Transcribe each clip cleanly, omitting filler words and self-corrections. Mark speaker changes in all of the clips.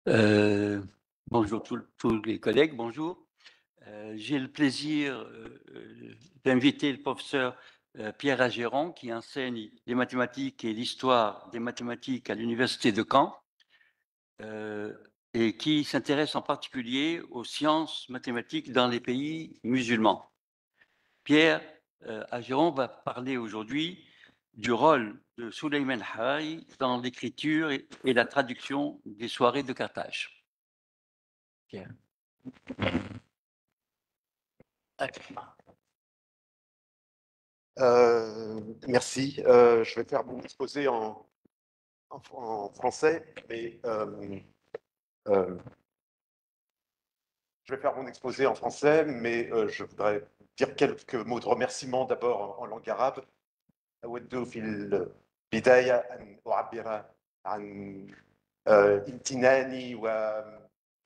Speaker 1: Euh, Bonjour tous les collègues, bonjour. J'ai le plaisir d'inviter le professeur Pierre Agéron qui enseigne les mathématiques et l'histoire des mathématiques à l'Université de Caen et qui s'intéresse en particulier aux sciences mathématiques dans les pays musulmans. Pierre Agéron va parler aujourd'hui du rôle de Souleymane Harari dans l'écriture et la traduction des soirées de Carthage. Pierre.
Speaker 2: Merci. Je vais faire mon exposé en français, mais je voudrais dire quelques mots de remerciement d'abord en langue arabe. أود في البداية أن أعبر عن امتناني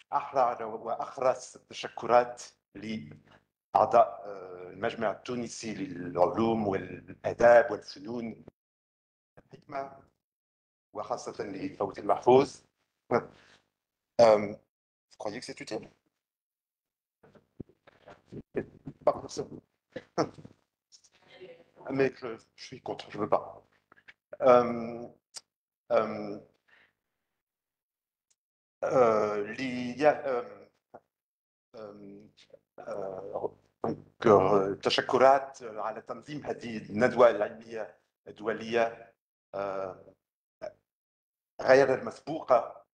Speaker 2: وأخلص التشكرات لأعضاء المجمع التونسي للعلوم والآداب والفنون الحكمة وخاصة لفوزي المحفوظ. Vous croyez que c'est utile? Pardon, c'est bon. Mais je suis contre, je ne veux pas. تشكرات على تنظيم هذه الندوة العلمية الدولية غير المسبوقة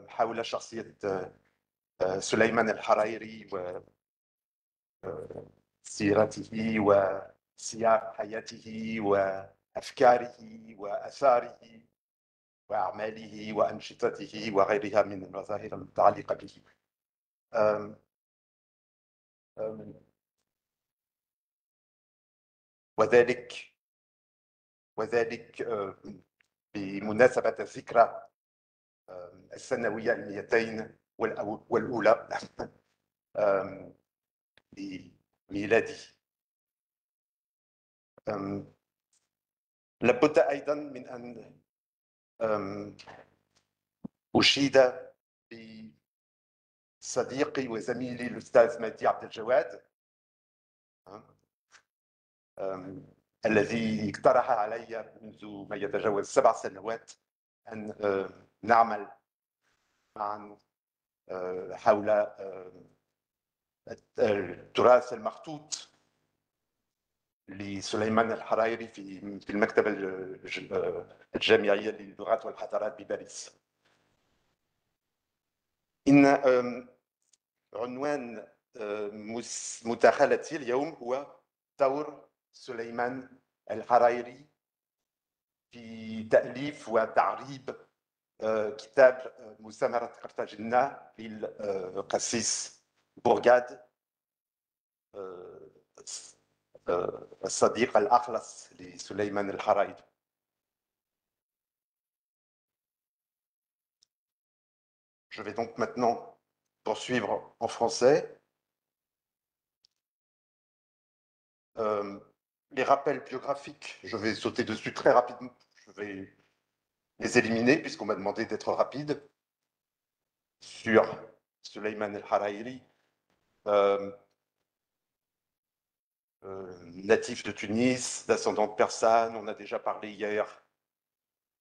Speaker 2: حول شخصية سليمان الحريري وسيرته وسياق حياته وأفكاره وآثاره وأعماله وأنشطته وغيرها من المظاهر المتعلقة به. وذلك بمناسبة الذكرى السنوية 200 والأولى لميلاده. لابد أيضا من أن أشيد بصديقي وزميلي الأستاذ مهدي عبد الجواد الذي اقترح علي منذ ما يتجاوز 7 سنوات أن نعمل معا حول التراث المخطوط لسليمان الحريري في المكتبة الجامعية للغات والحضارات بباريس. إن عنوان مداخلتي اليوم هو دور سليمان الحريري في تأليف وتعريب كتاب مستعمرة قرطاجنة للقسيس بورغاد الصديق الأخلص لسليمان الحريري. Je vais donc maintenant poursuivre en français. Les rappels biographiques, je vais sauter dessus très rapidement. Je vais les éliminer puisqu'on m'a demandé d'être rapide sur Souleymane El-Harayri, natif de Tunis, d'ascendante persane. On a déjà parlé hier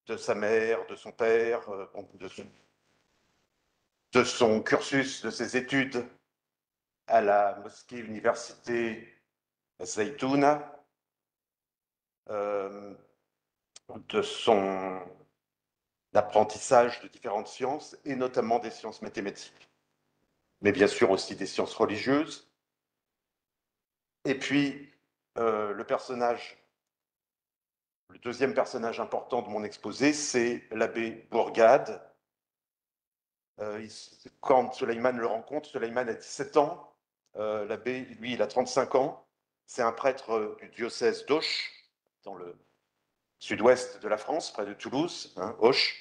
Speaker 2: de sa mère, de son père, de son cursus, de ses études à la mosquée université Zaytouna, de son apprentissage de différentes sciences, et notamment des sciences mathématiques, mais bien sûr aussi des sciences religieuses. Et puis, le deuxième personnage important de mon exposé, c'est l'abbé Bourgade. Quand Souleymane le rencontre, Souleymane a 17 ans, l'abbé, lui, il a 35 ans. C'est un prêtre du diocèse d'Auch, dans le sud-ouest de la France, près de Toulouse, Auch.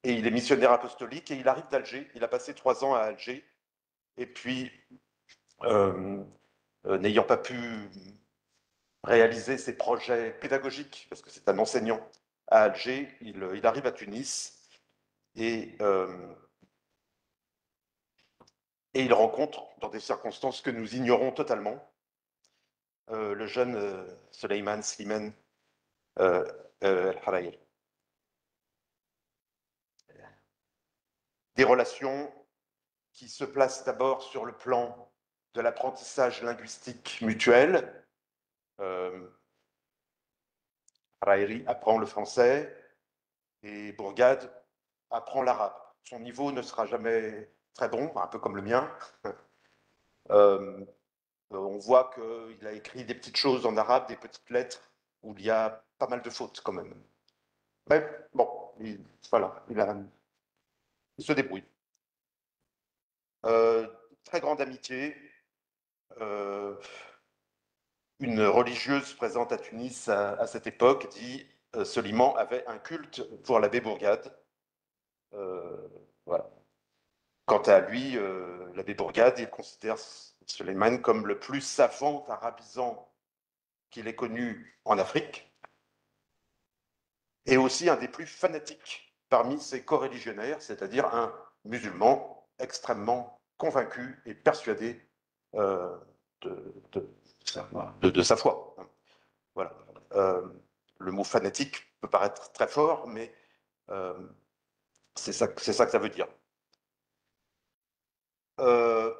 Speaker 2: Et il est missionnaire apostolique et il arrive d'Alger. Il a passé 3 ans à Alger. Et puis, n'ayant pas pu réaliser ses projets pédagogiques, parce que c'est un enseignant à Alger, il arrive à Tunis et il rencontre, dans des circonstances que nous ignorons totalement, le jeune Suleiman Slimane El-Harayri. Des relations qui se placent d'abord sur le plan de l'apprentissage linguistique mutuel. Harayri apprend le français et Bourgade apprend l'arabe. Son niveau ne sera jamais très bon, un peu comme le mien. On voit qu'il a écrit des petites choses en arabe, des petites lettres, où il y a pas mal de fautes quand même. Mais bon, voilà, il se débrouille. Très grande amitié. Une religieuse présente à Tunis à cette époque dit Soliman avait un culte pour l'abbé Bourgade. Voilà. Quant à lui, l'abbé Bourgade, il considère Suleiman comme le plus savant arabisant qu'il ait connu en Afrique et aussi un des plus fanatiques parmi ses coreligionnaires, c'est-à-dire un musulman extrêmement convaincu et persuadé de sa foi. Voilà. Le mot fanatique peut paraître très fort, mais c'est ça que ça veut dire. En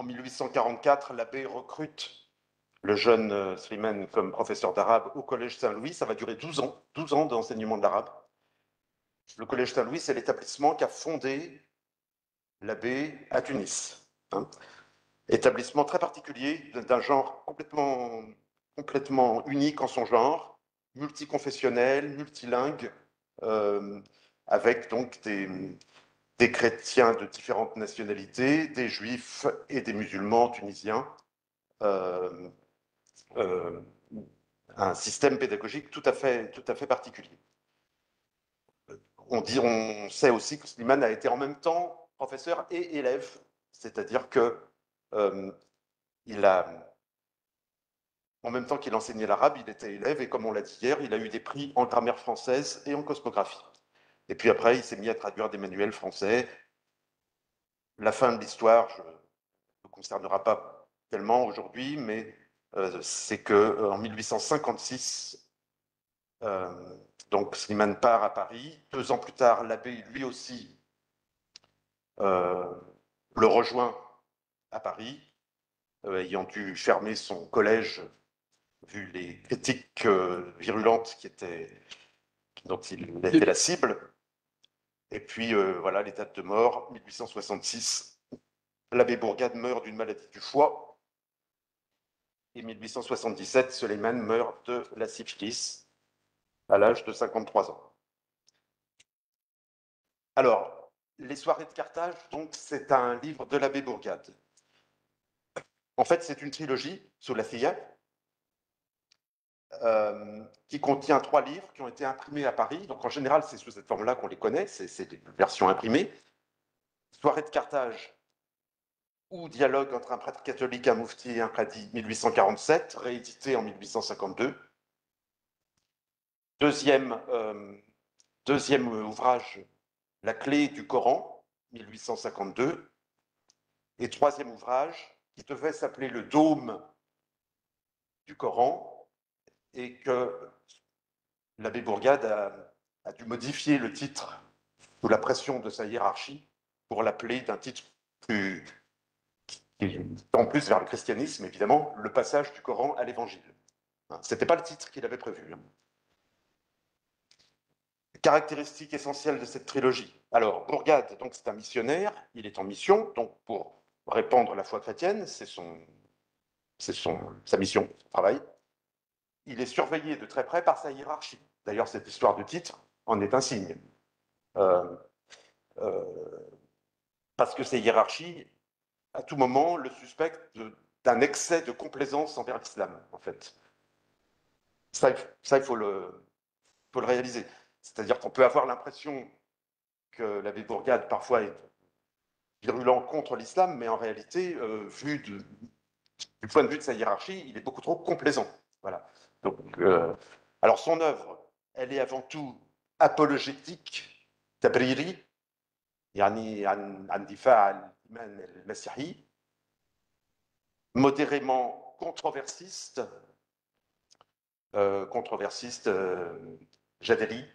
Speaker 2: 1844, l'abbé recrute le jeune Slimane comme professeur d'arabe au Collège Saint-Louis. Ça va durer 12 ans d'enseignement de l'arabe. Le Collège Saint-Louis, c'est l'établissement qu'a fondé l'abbé à Tunis. Hein. Établissement très particulier, d'un genre complètement unique en son genre, multiconfessionnel, multilingue, avec donc des chrétiens de différentes nationalités, des juifs et des musulmans tunisiens. Un système pédagogique tout à fait particulier. On sait aussi que Slimane a été en même temps professeur et élève, c'est-à-dire que en même temps qu'il enseignait l'arabe, il était élève et comme on l'a dit hier, il a eu des prix en grammaire française et en cosmographie. Et puis après, il s'est mis à traduire des manuels français. La fin de l'histoire ne nous concernera pas tellement aujourd'hui, mais c'est qu'en 1856, donc Slimane part à Paris. 2 ans plus tard, l'abbé, lui aussi, le rejoint à Paris, ayant dû fermer son collège vu les critiques virulentes dont il était la cible. Et puis voilà les dates de mort, 1866, l'abbé Bourgade meurt d'une maladie du foie, et 1877, Suleiman meurt de la syphilis à l'âge de 53 ans. Alors, les soirées de Carthage, donc, c'est un livre de l'abbé Bourgade. En fait, c'est une trilogie, Sulafiyya, qui contient 3 livres qui ont été imprimés à Paris. Donc, en général, c'est sous cette forme-là qu'on les connaît, c'est des versions imprimées. Soirées de Carthage ou Dialogue entre un prêtre catholique, un moufti et un qadi, 1847, réédité en 1852. Deuxième ouvrage, La clé du Coran, 1852. Et troisième ouvrage, qui devait s'appeler Le Dôme du Coran, et que l'abbé Bourgade a dû modifier le titre sous la pression de sa hiérarchie pour l'appeler d'un titre plus, en plus vers le christianisme, évidemment, Le passage du Coran à l'Évangile. Ce n'était pas le titre qu'il avait prévu. Caractéristique essentielle de cette trilogie. Alors, Bourgade, donc, c'est un missionnaire, il est en mission, donc pour répandre la foi chrétienne, c'est sa mission, son travail. Il est surveillé de très près par sa hiérarchie. D'ailleurs, cette histoire de titre en est un signe. Parce que ces hiérarchies, à tout moment, le suspectent d'un excès de complaisance envers l'islam, en fait. Ça il faut le réaliser. C'est-à-dire qu'on peut avoir l'impression que l'abbé Bourgade, parfois, est virulent contre l'islam, mais en réalité, vu du point de vue de sa hiérarchie, il est beaucoup trop complaisant. Voilà. Donc, alors, son œuvre, elle est avant tout apologétique, tabriri, يعني عن دفاع الإيمان المسيحي, modérément controversiste, jadéri,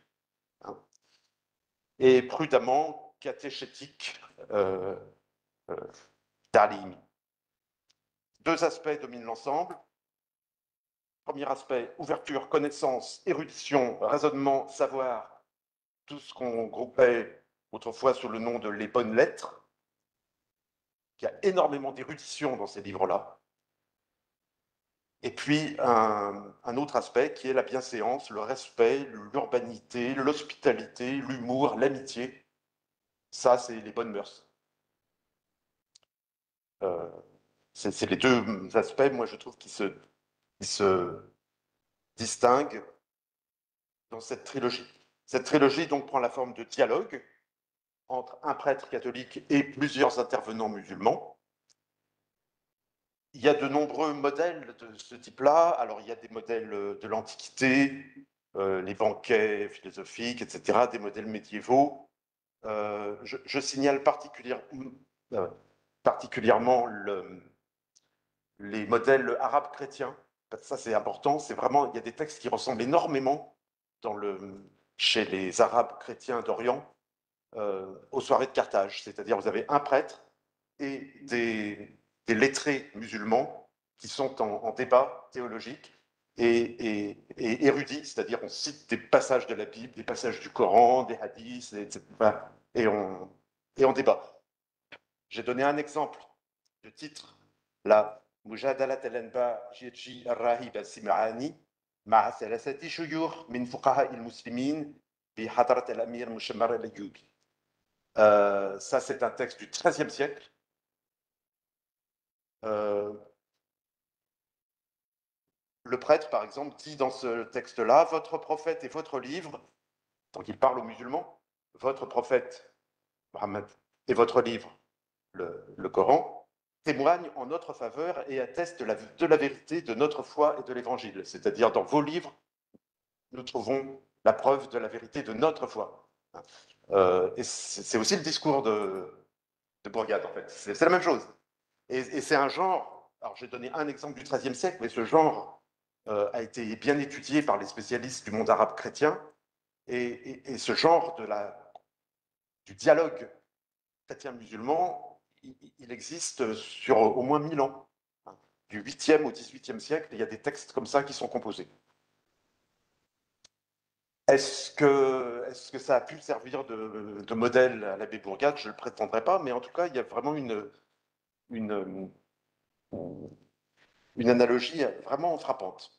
Speaker 2: hein, et prudemment catéchétique, ta'limi. Deux aspects dominent l'ensemble. Premier aspect, ouverture, connaissance, érudition, raisonnement, savoir, tout ce qu'on groupait autrefois sous le nom de les bonnes lettres. Il y a énormément d'érudition dans ces livres-là. Et puis un autre aspect qui est la bienséance, le respect, l'urbanité, l'hospitalité, l'humour, l'amitié. Ça, c'est les bonnes mœurs. C'est les deux aspects, moi, je trouve, qui se distinguent dans cette trilogie. Cette trilogie, donc, prend la forme de dialogue entre un prêtre catholique et plusieurs intervenants musulmans. Il y a de nombreux modèles de ce type-là. Alors, il y a des modèles de l'Antiquité, les banquets philosophiques, etc., des modèles médiévaux. Je signale particulièrement les modèles arabes chrétiens. Ça, c'est important. C'est vraiment, il y a des textes qui ressemblent énormément chez les Arabes chrétiens d'Orient aux soirées de Carthage. C'est-à-dire, vous avez un prêtre et des lettrés musulmans qui sont en débat théologique et érudits, c'est-à-dire on cite des passages de la Bible, des passages du Coran, des hadiths, etc. Et on débat. J'ai donné un exemple de titre, là, مجادلة الأنباء جيرجي الراهب السمعاني مع ثلاثة شيوخ من فقهاء المسلمين بحضرة الأمير مشمر الأيوبي. Ça, c'est un texte du XIIIe siècle. Le prêtre, par exemple, dit dans ce texte-là, votre prophète et votre livre, donc il parle aux musulmans, votre prophète, Mohammed, et votre livre, le Coran, témoignent en notre faveur et attestent de la vérité de notre foi et de l'évangile. C'est-à-dire, dans vos livres, nous trouvons la preuve de la vérité de notre foi. Et c'est aussi le discours de Bourgade, en fait. C'est la même chose. Et c'est un genre, alors j'ai donné un exemple du XIIIe siècle, mais ce genre a été bien étudié par les spécialistes du monde arabe chrétien, et ce genre du dialogue chrétien-musulman, il existe sur au moins 1000 ans. Du 8e au 18e siècle, il y a des textes comme ça qui sont composés. Est-ce que ça a pu servir de modèle à l'abbé Bourgade? Je ne le prétendrai pas, mais en tout cas, il y a vraiment une analogie vraiment frappante.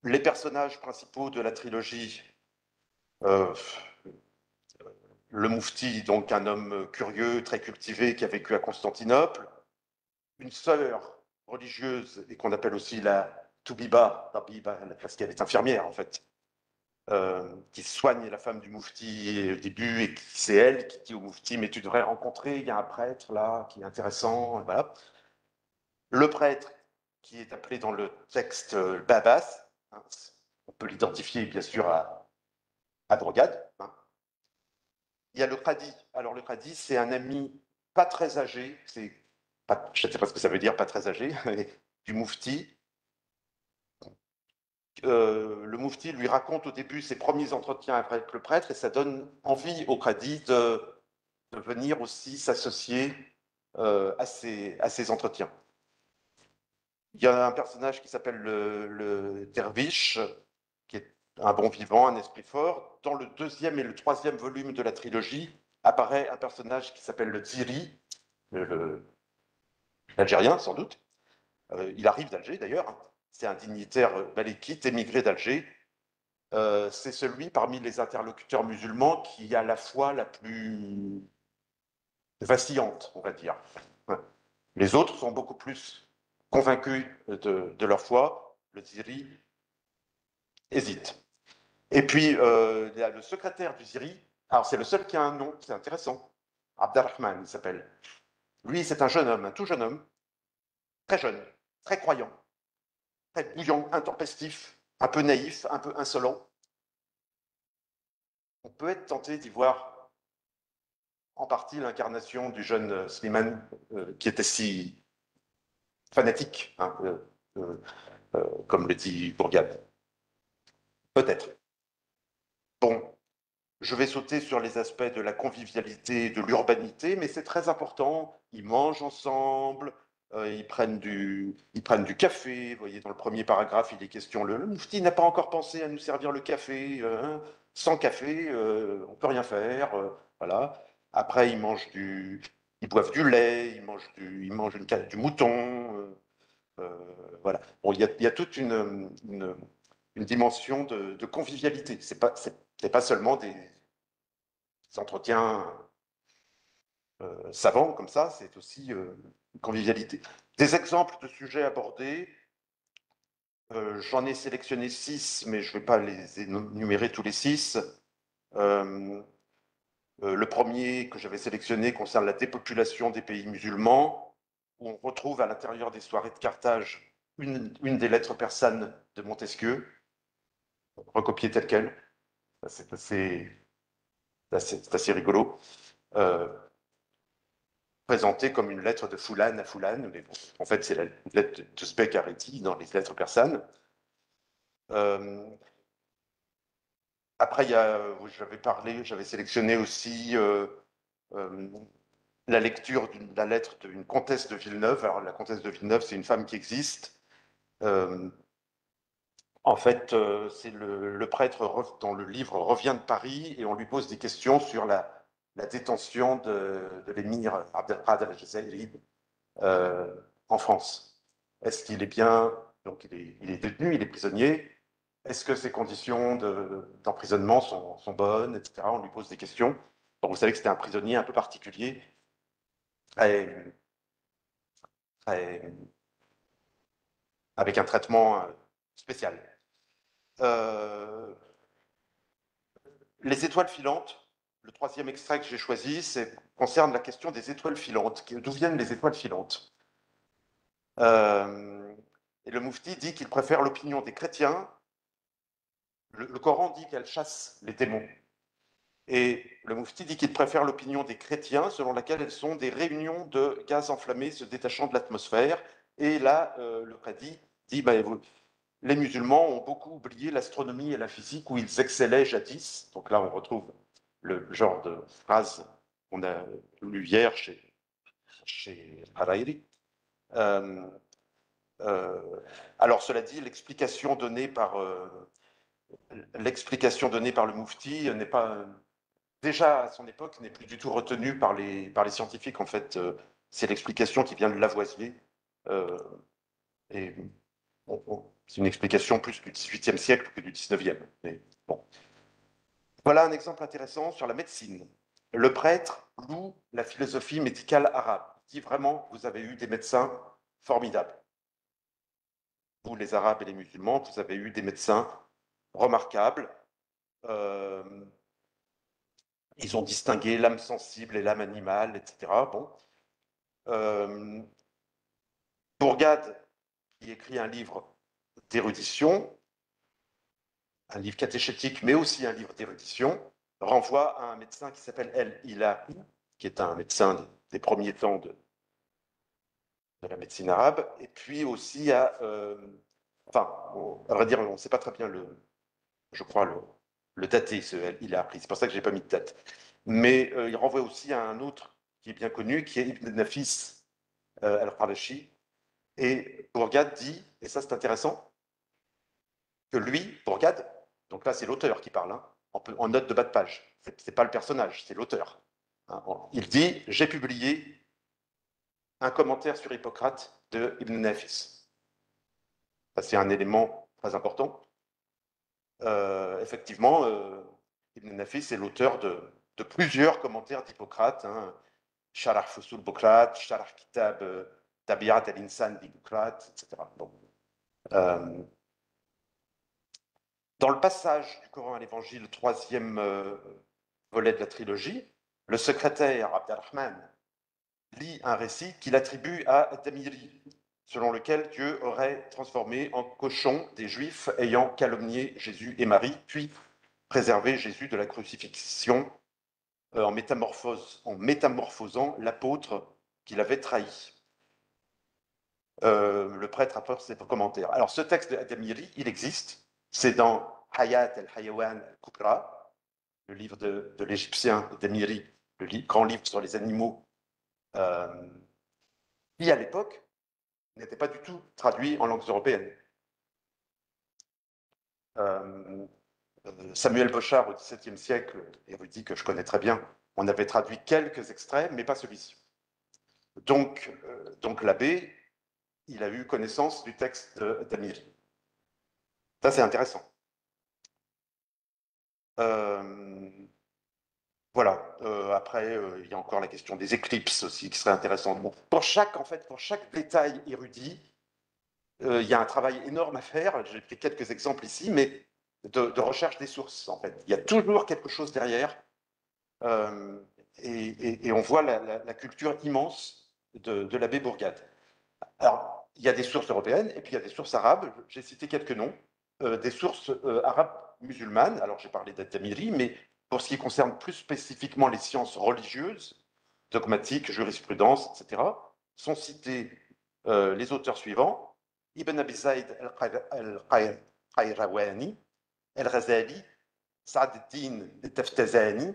Speaker 2: Les personnages principaux de la trilogie, le moufti, donc un homme curieux, très cultivé, qui a vécu à Constantinople, une sœur religieuse, et qu'on appelle aussi la Toubiba, parce qu'elle est infirmière en fait, qui soigne la femme du moufti au début, et c'est elle qui dit au moufti, mais tu devrais rencontrer, il y a un prêtre là qui est intéressant, voilà. Le prêtre, qui est appelé dans le texte Babas, hein, on peut l'identifier bien sûr à Bourgade. Hein. Il y a le Qadi. Alors le Qadi, c'est un ami pas très âgé, je ne sais pas ce que ça veut dire, pas très âgé, du moufti. Le moufti lui raconte au début ses premiers entretiens avec le prêtre, et ça donne envie au Qadi de venir aussi s'associer à ces entretiens. Il y a un personnage qui s'appelle le derviche, qui est un bon vivant, un esprit fort. Dans le deuxième et le troisième volume de la trilogie apparaît un personnage qui s'appelle le Ziri, l'Algérien sans doute. Il arrive d'Alger d'ailleurs. Hein. C'est un dignitaire malékite émigré d'Alger. C'est celui parmi les interlocuteurs musulmans qui a la foi la plus vacillante, on va dire. Les autres sont beaucoup plus convaincus de leur foi. Le Ziri hésite. Et puis, il y a le secrétaire du Ziri. Alors, c'est le seul qui a un nom, c'est intéressant. Abdelrahman, il s'appelle. Lui, c'est un jeune homme, un tout jeune homme, très jeune, très croyant, très bouillant, intempestif, un peu naïf, un peu insolent, on peut être tenté d'y voir en partie l'incarnation du jeune Slimane qui était si fanatique, hein, comme le dit Bourgade. Peut-être. Bon, je vais sauter sur les aspects de la convivialité, de l'urbanité, mais c'est très important. Ils mangent ensemble, ils prennent du café. Vous voyez, dans le premier paragraphe, il est question, le Moufti n'a pas encore pensé à nous servir le café. Hein. Sans café, on ne peut rien faire. Voilà. Après, ils boivent du lait, ils mangent du mouton. Voilà. Bon, il y a toute une dimension de convivialité. C'est pas seulement des entretiens savants comme ça, c'est aussi une convivialité. Des exemples de sujets abordés, j'en ai sélectionné 6, mais je ne vais pas les énumérer tous les 6. Le premier que j'avais sélectionné concerne la dépopulation des pays musulmans, où on retrouve à l'intérieur des soirées de Carthage une des lettres persanes de Montesquieu, recopiée telle quelle. C'est assez rigolo. Présentée comme une lettre de Foulane à Foulane, mais bon, en fait, c'est la lettre de Sbek Areti dans les lettres persanes. Après, j'avais sélectionné aussi la lecture de la lettre d'une comtesse de Villeneuve. Alors, la comtesse de Villeneuve, c'est une femme qui existe. En fait, c'est le prêtre dans le livre revient de Paris et on lui pose des questions sur la détention de l'émir Abdelkader el-Jazairi en France. Est-ce qu'il est bien, donc il est détenu, il est prisonnier, est-ce que ses conditions d'emprisonnement sont bonnes, etc. On lui pose des questions. Donc vous savez que c'était un prisonnier un peu particulier, très, très, avec un traitement spécial. Les étoiles filantes, le troisième extrait que j'ai choisi, concerne la question des étoiles filantes. D'où viennent les étoiles filantes? Et le Moufti dit qu'il préfère l'opinion des chrétiens. Le Coran dit qu'elle chasse les démons. Et le Moufti dit qu'il préfère l'opinion des chrétiens, selon laquelle elles sont des réunions de gaz enflammés se détachant de l'atmosphère. Et là, le Qadi dit les musulmans ont beaucoup oublié l'astronomie et la physique où ils excellaient jadis. Donc là, on retrouve le genre de phrase qu'on a lu hier chez Hariri. Alors, cela dit, l'explication donnée par le Moufti n'est pas déjà à son époque n'est plus du tout retenue par les scientifiques. En fait, c'est l'explication qui vient de Lavoisier. Et c'est une explication plus du XVIIIe siècle que du XIXe. Mais bon. Voilà un exemple intéressant sur la médecine. Le prêtre loue la philosophie médicale arabe. Il dit vraiment, vous avez eu des médecins formidables. Vous, les Arabes et les musulmans, vous avez eu des médecins remarquables. Ils ont distingué l'âme sensible et l'âme animale, etc. Bon. Bourgade, qui écrit un livre d'érudition, un livre catéchétique, mais aussi un livre d'érudition, renvoie à un médecin qui s'appelle El-Ilahi, qui est un médecin des premiers temps de la médecine arabe, et puis aussi à... enfin, à vrai dire, on ne sait pas très bien je crois, le dater, ce El-Ilahi. C'est pour ça que je n'ai pas mis de date. Mais il renvoie aussi à un autre qui est bien connu, qui est Ibn Nafis al-Qarashi. Et Bourgade dit, et ça c'est intéressant, que lui, Bourgade, donc là c'est l'auteur qui parle, hein, en note de bas de page, c'est pas le personnage, c'est l'auteur. Hein, il dit, j'ai publié un commentaire sur Hippocrate de Ibn Nafis. Ça c'est un élément très important. Effectivement, Ibn Nafis est l'auteur de plusieurs commentaires d'Hippocrate, hein, Sharh Fusul Bokrat, Sharh Kitab Tabiat al-Insan d'Hippocrate, etc. Bon. Dans le passage du Coran à l'Évangile, le troisième volet de la trilogie, le secrétaire Abdelrahman lit un récit qu'il attribue à Damiri. selon lequel Dieu aurait transformé en cochon des Juifs ayant calomnié Jésus et Marie, puis préservé Jésus de la crucifixion en métamorphosant l'apôtre qu'il avait trahi. Le prêtre a fait ses commentaires. Alors, ce texte d'Amiri, il existe. C'est dans Hayat al-Hayawan al-Kubra, le livre de l'Égyptien d'Amiri, grand livre sur les animaux, qui, à l'époque, n'était pas du tout traduit en langues européennes. Samuel Bochart, au XVIIe siècle, érudit que je connais très bien, on avait traduit quelques extraits, mais pas celui-ci. Donc l'abbé, il a eu connaissance du texte d'Amiri. Ça, c'est intéressant. Voilà. Après, il y a encore la question des éclipses aussi qui serait intéressante. Bon, pour chaque détail érudit, il y a un travail énorme à faire. J'ai pris quelques exemples ici, mais de recherche des sources, en fait. Il y a toujours quelque chose derrière. Et on voit la culture immense de l'abbé Bourgade. Alors, il y a des sources européennes et puis il y a des sources arabes. J'ai cité quelques noms. Des sources arabes musulmanes. Alors, j'ai parlé d'At-Tamiri, mais pour ce qui concerne plus spécifiquement les sciences religieuses, dogmatiques, jurisprudence, etc., sont cités les auteurs suivants: Ibn Abi Zayd al-Qayrawani, al-Ghazali, Saad al-Din al-Taftazani,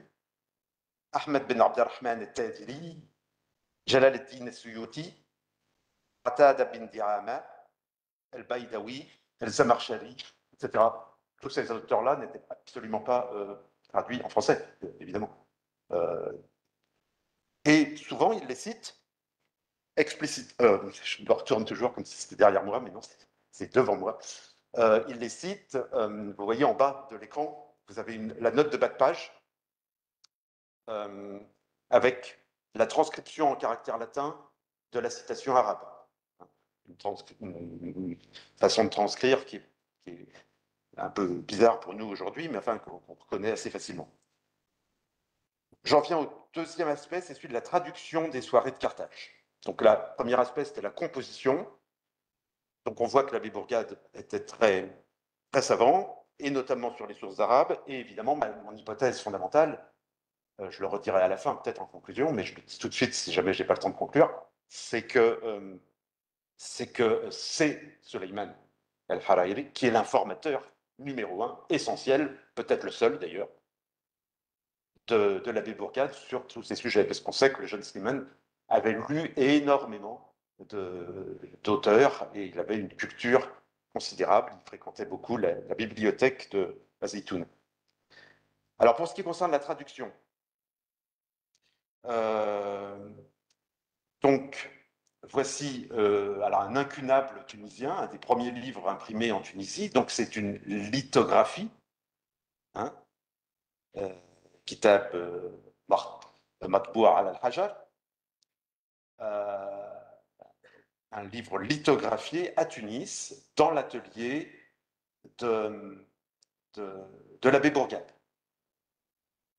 Speaker 2: Ahmed bin Abd al-Rahman al-Tadili, Jalal al-Din al-Suyuti, Qatada bin Di'ama, al-Baydawi, al-Zamarshari, etc. Tous ces auteurs-là n'étaient absolument pas traduits en français, évidemment. Et souvent, ils les citent explicitement. Je me retourne toujours comme si c'était derrière moi, mais non, c'est devant moi. Ils les citent, vous voyez en bas de l'écran, vous avez la note de bas de page avec la transcription en caractère latin de la citation arabe. Une façon de transcrire qui est un peu bizarre pour nous aujourd'hui, mais enfin qu'on reconnaît assez facilement. J'en viens au deuxième aspect, c'est celui de la traduction des soirées de Carthage. Donc le premier aspect, c'était la composition. Donc on voit que l'abbé Bourgade était très, très savant, et notamment sur les sources arabes, et évidemment, mon hypothèse fondamentale, je le redirai à la fin, peut-être en conclusion, mais je le dis tout de suite si jamais je n'ai pas le temps de conclure, c'est que c'est Sulayman al-Hariri qui est l'informateur numéro un, essentiel, peut-être le seul d'ailleurs, de l'abbé Bourgade sur tous ces sujets, parce qu'on sait que le jeune Slimane avait lu énormément d'auteurs et il avait une culture considérable, il fréquentait beaucoup la bibliothèque de Azitoun. Alors pour ce qui concerne la traduction, donc voici alors un incunable tunisien, un des premiers livres imprimés en Tunisie, donc c'est une lithographie, hein, Kitab Matbou' ala al-Hajar, un livre lithographié à Tunis dans l'atelier de l'abbé Bourgade.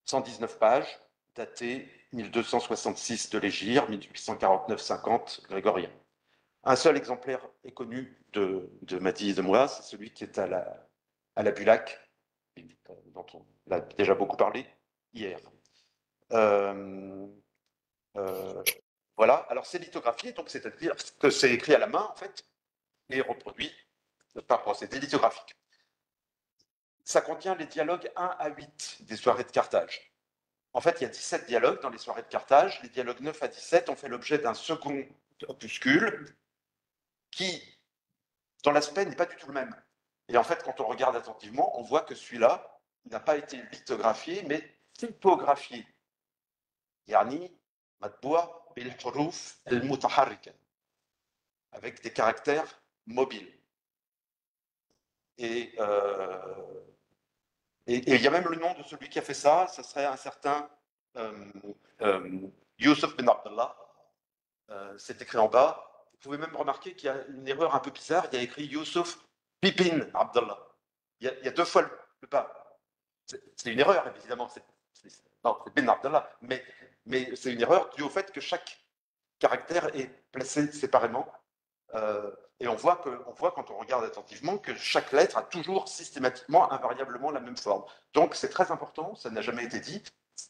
Speaker 2: 119 pages, daté 1266 de l'Hégire, 1849-50 grégorien. Un seul exemplaire est connu de Madi et de moi, c'est celui qui est à la Bulac, dont on a déjà beaucoup parlé hier. Voilà, alors c'est lithographié, donc c'est-à-dire que c'est écrit à la main, en fait, et reproduit par procédé lithographique. Ça contient les dialogues 1 à 8 des soirées de Carthage. En fait, il y a 17 dialogues dans les soirées de Carthage. Les dialogues 9 à 17 ont fait l'objet d'un second opuscule qui, dans l'aspect, n'est pas du tout le même. Et en fait, quand on regarde attentivement, on voit que celui-là n'a pas été lithographié, mais typographié. Yani, matboua bil huruf al mutaharrika, avec des caractères mobiles. Et il y a même le nom de celui qui a fait ça, ce serait un certain Youssef Ben Abdallah. C'est écrit en bas. Vous pouvez même remarquer qu'il y a une erreur un peu bizarre. Il y a écrit Youssef Pipin Abdallah. Il y a deux fois le pas. C'est une erreur, évidemment. Non, c'est Ben Abdallah. Mais c'est une erreur due au fait que chaque caractère est placé séparément Et on voit quand on regarde attentivement que chaque lettre a toujours systématiquement, invariablement la même forme. Donc c'est très important, ça n'a jamais été dit,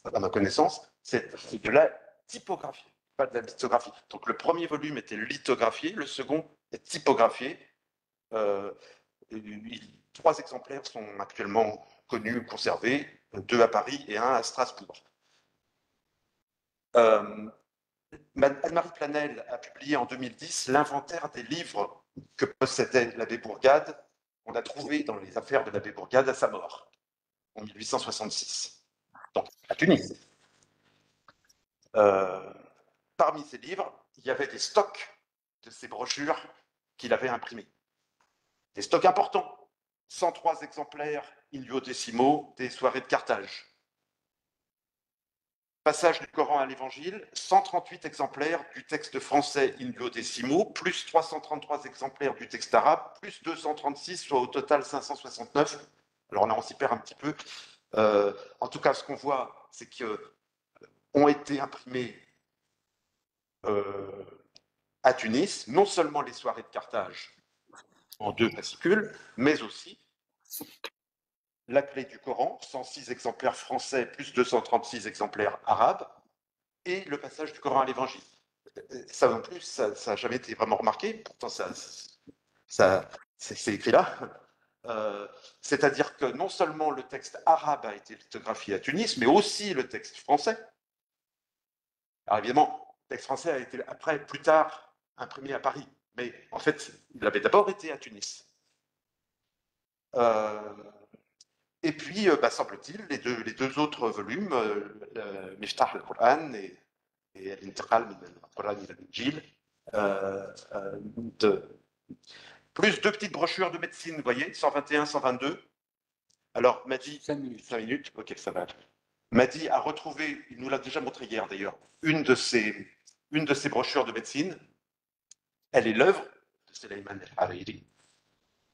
Speaker 2: à ma connaissance, c'est de la typographie, pas de la lithographie. Donc le premier volume était lithographié, le second est typographié. Euh, 3 exemplaires sont actuellement connus, conservés, 2 à Paris et 1 à Strasbourg. Anne-Marie Planel a publié en 2010 l'inventaire des livres que possédait l'abbé Bourgade. On a trouvé dans les affaires de l'abbé Bourgade à sa mort, en 1866, donc à Tunis. Parmi ces livres, il y avait des stocks de ces brochures qu'il avait imprimées. Des stocks importants, 103 exemplaires in duodécimo des soirées de Carthage. Passage du Coran à l'Évangile, 138 exemplaires du texte français in duodécimo, plus 333 exemplaires du texte arabe, plus 236, soit au total 569. Alors là, on s'y perd un petit peu. En tout cas, ce qu'on voit, c'est qu'ont été imprimés à Tunis, non seulement les soirées de Carthage en 2 fascicules, mais aussi la clé du Coran, 106 exemplaires français plus 236 exemplaires arabes, et le passage du Coran à l'Évangile. Ça non plus, ça n'a jamais été vraiment remarqué, pourtant c'est écrit là. C'est-à-dire que non seulement le texte arabe a été lithographié à Tunis, mais aussi le texte français. Alors évidemment, le texte français a été après, plus tard, imprimé à Paris, mais en fait, il avait d'abord été à Tunis. Et puis, semble-t-il, les deux autres volumes, Miftah al-Qur'an et Al-Intiqal min al-Qur'an ila al-Injil, plus 2 petites brochures de médecine, vous voyez, 121, 122. Alors, Madi, 5 minutes, ok, ça va. Madi a retrouvé, il nous l'a déjà montré hier d'ailleurs, une de ces brochures de médecine. Elle est l'œuvre de Sulayman al-Hariri.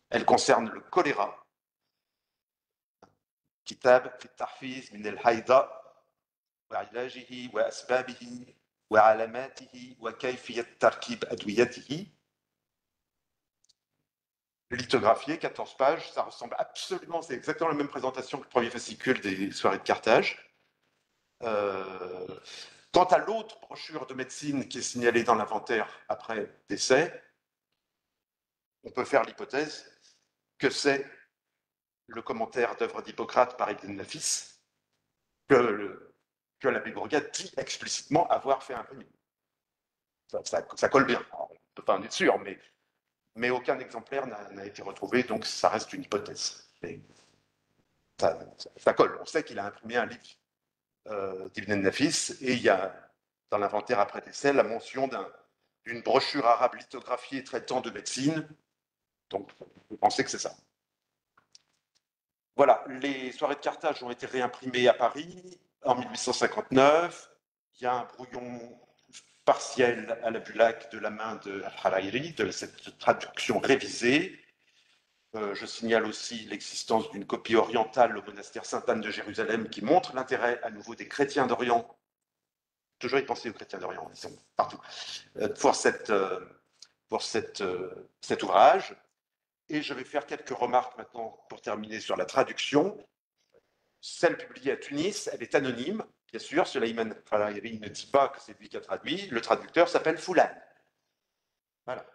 Speaker 2: Elle concerne le choléra. كتاب في التحفيز من الحيضة وعلاجه وأسبابه وعلاماته وكيفية تركيب أدويته. Lithographié, 14 pages, ça ressemble absolument, c'est exactement la même présentation que le premier fascicule des soirées de Carthage. Quant à l'autre brochure de médecine qui est signalée dans l'inventaire après décès, on peut faire l'hypothèse que c'est le commentaire d'œuvre d'Hippocrate par Ibn Nafis que l'abbé Bourgade dit explicitement avoir fait imprimer. Ça colle bien. Alors, on ne peut pas en être sûr, mais aucun exemplaire n'a été retrouvé, donc ça reste une hypothèse. Mais ça colle. On sait qu'il a imprimé un livre d'Ibn Nafis, et il y a dans l'inventaire après décès la mention d'une brochure arabe lithographiée traitant de médecine. Donc, vous pensez que c'est ça. Voilà, les soirées de Carthage ont été réimprimées à Paris en 1859. Il y a un brouillon partiel à la Bulac de la main de Al-Hariri, de cette traduction révisée. Je signale aussi l'existence d'une copie orientale au monastère Sainte-Anne de Jérusalem qui montre l'intérêt à nouveau des chrétiens d'Orient, toujours y penser aux chrétiens d'Orient, ils sont partout, pour cet ouvrage. Et je vais faire quelques remarques maintenant pour terminer sur la traduction. Celle publiée à Tunis, elle est anonyme, bien sûr. Sulayman al-Hariri ne dit pas que c'est lui qui a traduit. Le traducteur s'appelle Foulan. Voilà.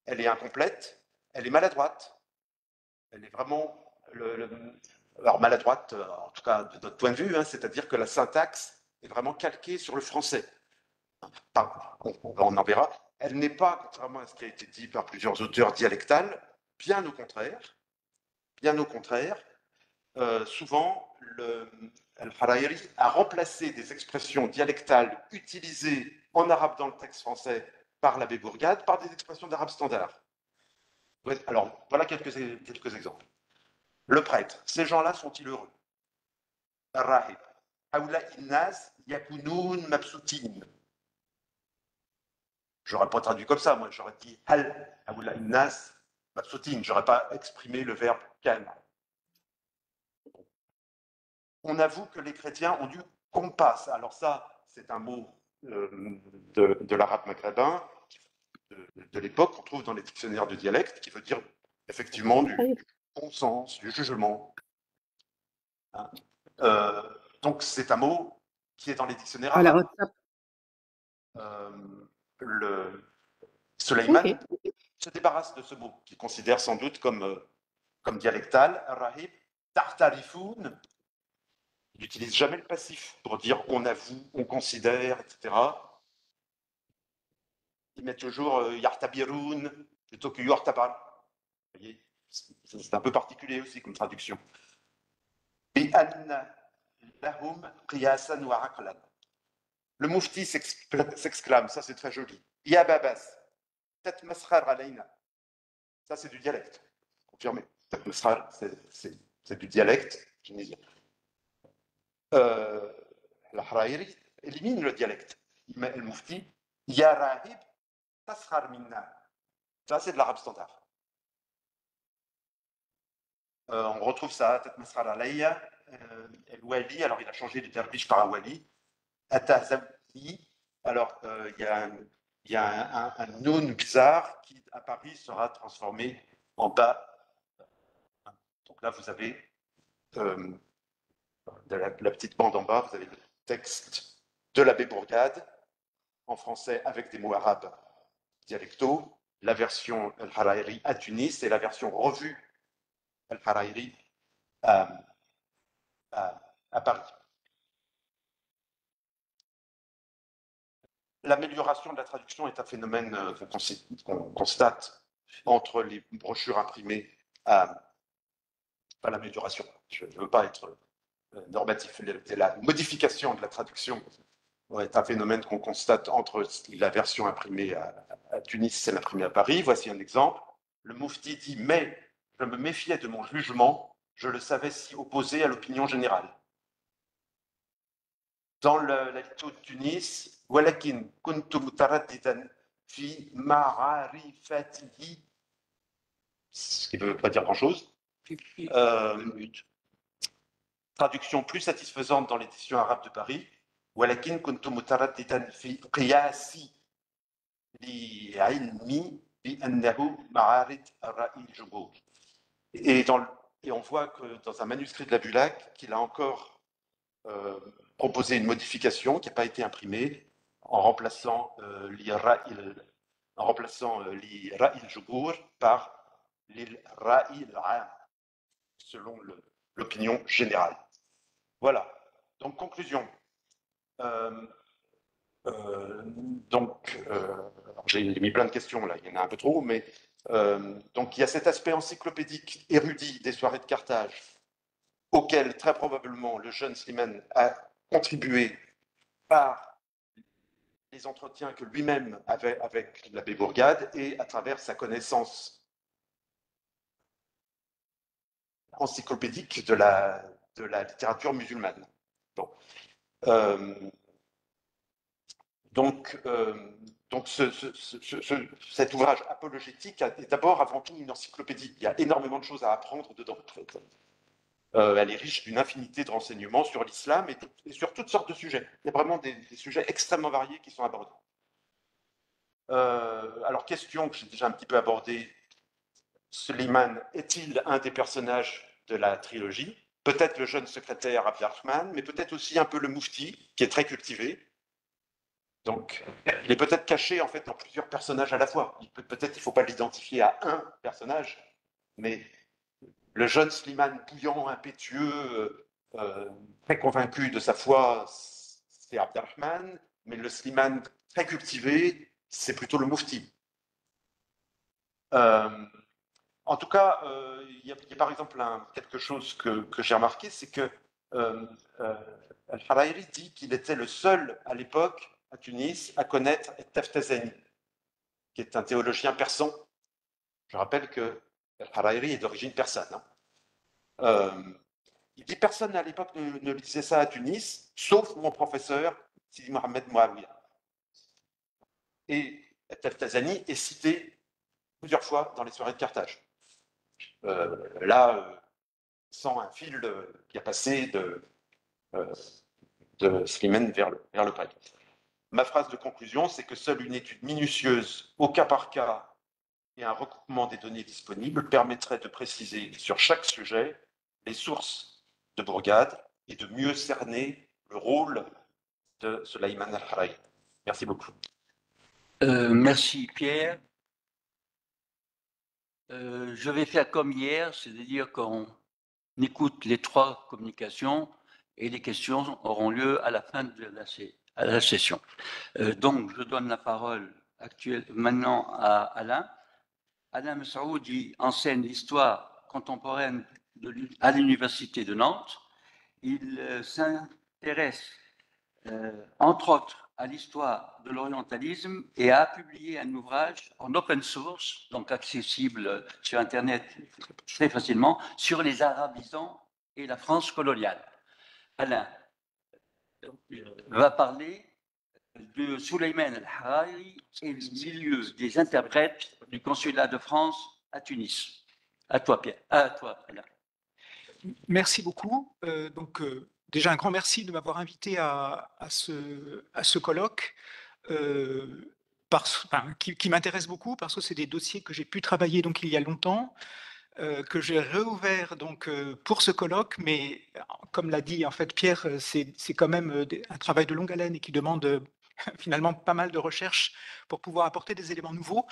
Speaker 2: Elle est incomplète, elle est maladroite. Elle est vraiment. Alors, maladroite, en tout cas de notre point de vue, hein, c'est-à-dire que la syntaxe est vraiment calquée sur le français. On en verra. Elle n'est pas, contrairement à ce qui a été dit par plusieurs auteurs, dialectale. Bien au contraire. Bien au contraire. Souvent, Al-Hariri a remplacé des expressions dialectales utilisées en arabe dans le texte français par l'abbé Bourgade par des expressions d'arabe standard. Alors, voilà quelques exemples. Le prêtre, ces gens-là sont-ils heureux? Ar-Rahib, Haoula innas yakunoun mabsoutin. J'aurais pas traduit comme ça, moi, j'aurais dit Hal Haoula innas mabsoutin. J'aurais pas exprimé le verbe kan. On avoue que les chrétiens ont dû compasse. Alors ça, c'est un mot de l'arabe maghrébin, de l'époque qu'on trouve dans les dictionnaires de dialecte, qui veut dire effectivement du bon sens, du jugement. Hein. Donc c'est un mot qui est dans les dictionnaires arabes. Le Suleiman se débarrasse de ce mot, qu'il considère sans doute comme dialectal. Rahib, tartarifoun, il n'utilise jamais le passif pour dire on avoue, on considère, etc. Il met toujours yartabiroun plutôt que yartabal. Vous voyez, c'est un peu particulier aussi comme traduction. Le moufti s'exclame, ça c'est très joli. Ya babas, tet masrar alayna. Ça c'est du dialecte, confirmé. Tet masrar, c'est du dialecte tunisien. Al-Hariri élimine le dialecte. Il met le moufti. Ya rahib, taskhar minna. Ça c'est de l'arabe standard. On retrouve ça, tet masrar alayya. El-Wali, alors il a changé de derviche par un wali. Atazawli, alors il y a un noun bizarre qui à Paris sera transformé en bas. Donc là vous avez de la petite bande en bas, vous avez le texte de l'abbé Bourgade en français avec des mots arabes dialectaux, la version Al-Hariri à Tunis et la version revue Al-Hariri à Paris. L'amélioration de la traduction est un phénomène qu'on constate entre les brochures imprimées à l'amélioration. Je ne veux pas être normatif. La modification de la traduction est un phénomène qu'on constate entre la version imprimée à Tunis et l'imprimée à Paris. Voici un exemple. Le Moufti dit « Mais je me méfiais de mon jugement, je le savais si opposé à l'opinion générale. » Dans la littérature de Tunis, ولكن كنت مترددا في معرفته, ce qui ne veut pas dire grand-chose. Traduction plus satisfaisante dans l'édition arabe de Paris. ولكن كنت مترددا في قياسي لعلمي بأنه معارض الرأي الجمهور. Et on voit que dans un manuscrit de la Bulac, qu'il a encore proposé une modification qui n'a pas été imprimée en remplaçant l'Ira'il Jumhur par l'Ira'il Am, selon l'opinion générale. Voilà. Donc, conclusion. J'ai mis plein de questions là, il y en a un peu trop, mais donc il y a cet aspect encyclopédique érudit des soirées de Carthage, auquel très probablement le jeune Slimane a contribué par les entretiens que lui-même avait avec l'abbé Bourgade et à travers sa connaissance encyclopédique de la littérature musulmane. Bon. Donc cet ouvrage apologétique est d'abord avant tout une encyclopédie. Il y a énormément de choses à apprendre dedans. Elle est riche d'une infinité de renseignements sur l'islam et sur toutes sortes de sujets. Il y a vraiment des sujets extrêmement variés qui sont abordés. Alors, question que j'ai déjà un petit peu abordée, Suleiman est-il un des personnages de la trilogie? Peut-être le jeune secrétaire Abderrahman, mais peut-être aussi un peu le moufti, qui est très cultivé. Donc, il est peut-être caché en fait dans plusieurs personnages à la fois. Peut-être qu'il ne faut pas l'identifier à un personnage, mais le jeune Slimane bouillant, impétueux, très convaincu de sa foi, c'est Abderrahman, mais le Slimane très cultivé, c'est plutôt le moufti. En tout cas, il y a par exemple quelque chose que j'ai remarqué, c'est que Al-Hariri dit qu'il était le seul à l'époque à Tunis à connaître Taftazani, qui est un théologien persan. Je rappelle que Al-Hariri est d'origine persane. Il dit personne à l'époque ne disait ça à Tunis, sauf mon professeur Sidi Mohamed Mouawiya. Et Taftazani est cité plusieurs fois dans les soirées de Carthage. Sans un fil qui a passé de Slimane vers le palais. ma phrase de conclusion, c'est que seule une étude minutieuse, au cas par cas, et un recoupement des données disponibles permettrait de préciser sur chaque sujet les sources de Bourgade et de mieux cerner le rôle de Soleiman al-Hariri. Merci beaucoup.
Speaker 1: Merci Pierre. Je vais faire comme hier, c'est-à-dire qu'on écoute les 3 communications et les questions auront lieu à la fin de la session. Donc, je donne la parole maintenant à Alain. Alain Messaoudi enseigne l'histoire contemporaine à l'Université de Nantes. Il s'intéresse, entre autres, à l'histoire de l'orientalisme et a publié un ouvrage en open source, donc accessible sur Internet très facilement, sur les arabisants et la France coloniale. Alain va parler de Souleymane El-Hariri et le milieu des interprètes du consulat de France à Tunis. À toi, Pierre. À toi, Alain.
Speaker 3: Merci beaucoup. Déjà, un grand merci de m'avoir invité à ce colloque qui m'intéresse beaucoup parce que c'est des dossiers que j'ai pu travailler donc, il y a longtemps, que j'ai réouvert donc, pour ce colloque, mais comme l'a dit en fait Pierre, c'est quand même un travail de longue haleine et qui demande finalement pas mal de recherche pour pouvoir apporter des éléments nouveaux.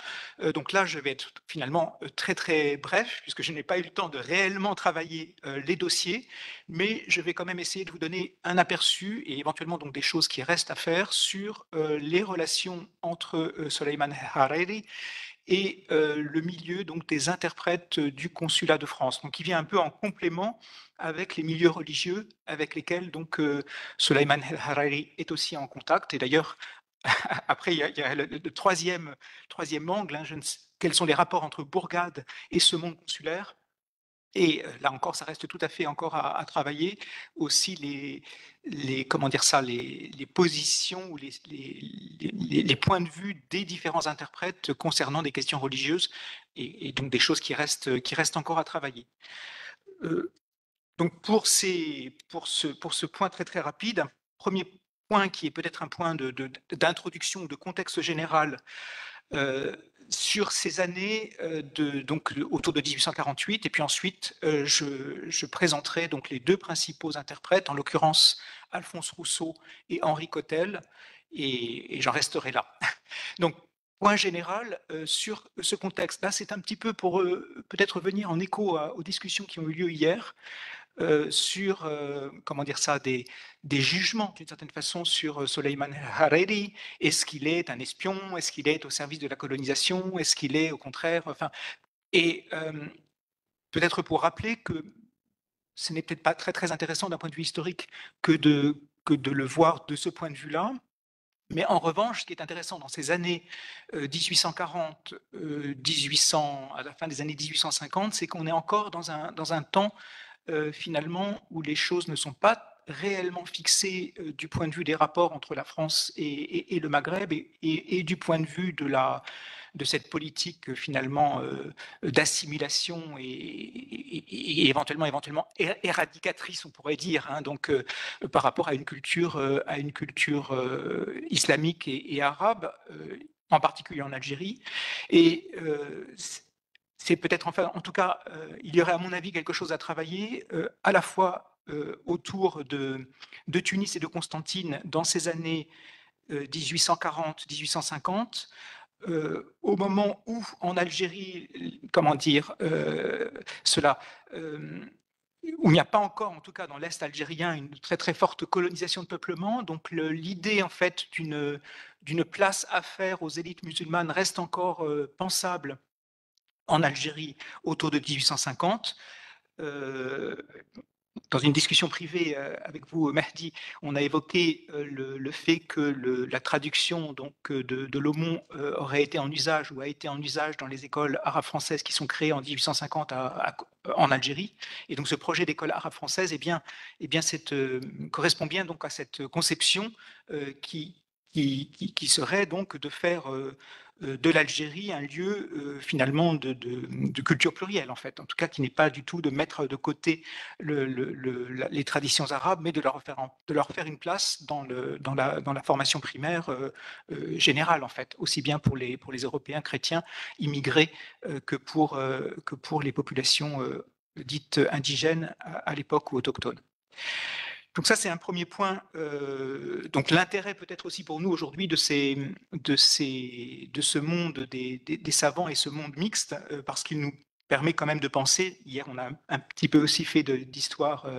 Speaker 3: Donc là, je vais être finalement très très bref, puisque je n'ai pas eu le temps de réellement travailler les dossiers, mais je vais quand même essayer de vous donner un aperçu et éventuellement donc des choses qui restent à faire sur les relations entre Souleymane Hariri et le milieu donc des interprètes du consulat de France, donc qui vient un peu en complément avec les milieux religieux avec lesquels donc Souleymane El Hariri est aussi en contact. Et d'ailleurs, après il y a le troisième angle, hein, quels sont les rapports entre Bourgade et ce monde consulaire. Et là encore, ça reste tout à fait encore à travailler. Aussi comment dire ça, les positions ou les points de vue des différents interprètes concernant des questions religieuses et donc des choses qui restent encore à travailler. Donc pour ce point très très rapide, un premier point qui est peut-être un point d'introduction ou de contexte général sur ces années donc autour de 1848, et puis ensuite je présenterai donc les 2 principaux interprètes, en l'occurrence Alphonse Rousseau et Henri Cottel, et j'en resterai là. Donc point général sur ce contexte-là, c'est un petit peu pour peut-être venir en écho aux discussions qui ont eu lieu hier. Sur comment dire ça, des jugements d'une certaine façon sur Souleymane Hariri. Est-ce qu'il est un espion? Est-ce qu'il est au service de la colonisation? Est-ce qu'il est au contraire, enfin, et peut-être pour rappeler que ce n'est peut-être pas très très intéressant d'un point de vue historique que de le voir de ce point de vue-là. Mais en revanche, ce qui est intéressant dans ces années 1840, 1800, à la fin des années 1850, c'est qu'on est encore dans un temps finalement, où les choses ne sont pas réellement fixées du point de vue des rapports entre la France et le Maghreb et du point de vue de cette politique finalement d'assimilation et éventuellement éradicatrice, on pourrait dire, hein, donc par rapport à une culture islamique et arabe, en particulier en Algérie. Et c'est peut-être, enfin, en tout cas, il y aurait à mon avis quelque chose à travailler à la fois autour de Tunis et de Constantine dans ces années 1840-1850, au moment où en Algérie, comment dire, cela, où il n'y a pas encore, en tout cas dans l'Est algérien, une très très forte colonisation de peuplement. Donc l'idée en fait d'une place à faire aux élites musulmanes reste encore pensable en Algérie autour de 1850. Dans une discussion privée avec vous, Mehdi, on a évoqué le fait que la traduction donc, de l'Aumont aurait été en usage ou a été en usage dans les écoles arabes françaises qui sont créées en 1850 en Algérie. Et donc ce projet d'école arabe française correspond bien donc à cette conception qui qui serait donc de faire de l'Algérie un lieu finalement de culture plurielle, en fait. En tout cas, qui n'est pas du tout de mettre de côté les traditions arabes, mais de leur faire une place dans la formation primaire générale, en fait, aussi bien pour les Européens chrétiens immigrés que pour les populations dites indigènes à l'époque ou autochtones. Donc ça, c'est un premier point. Donc l'intérêt peut-être aussi pour nous aujourd'hui de ce monde des savants et ce monde mixte, parce qu'il nous permet quand même de penser, hier on a un petit peu aussi fait d'histoire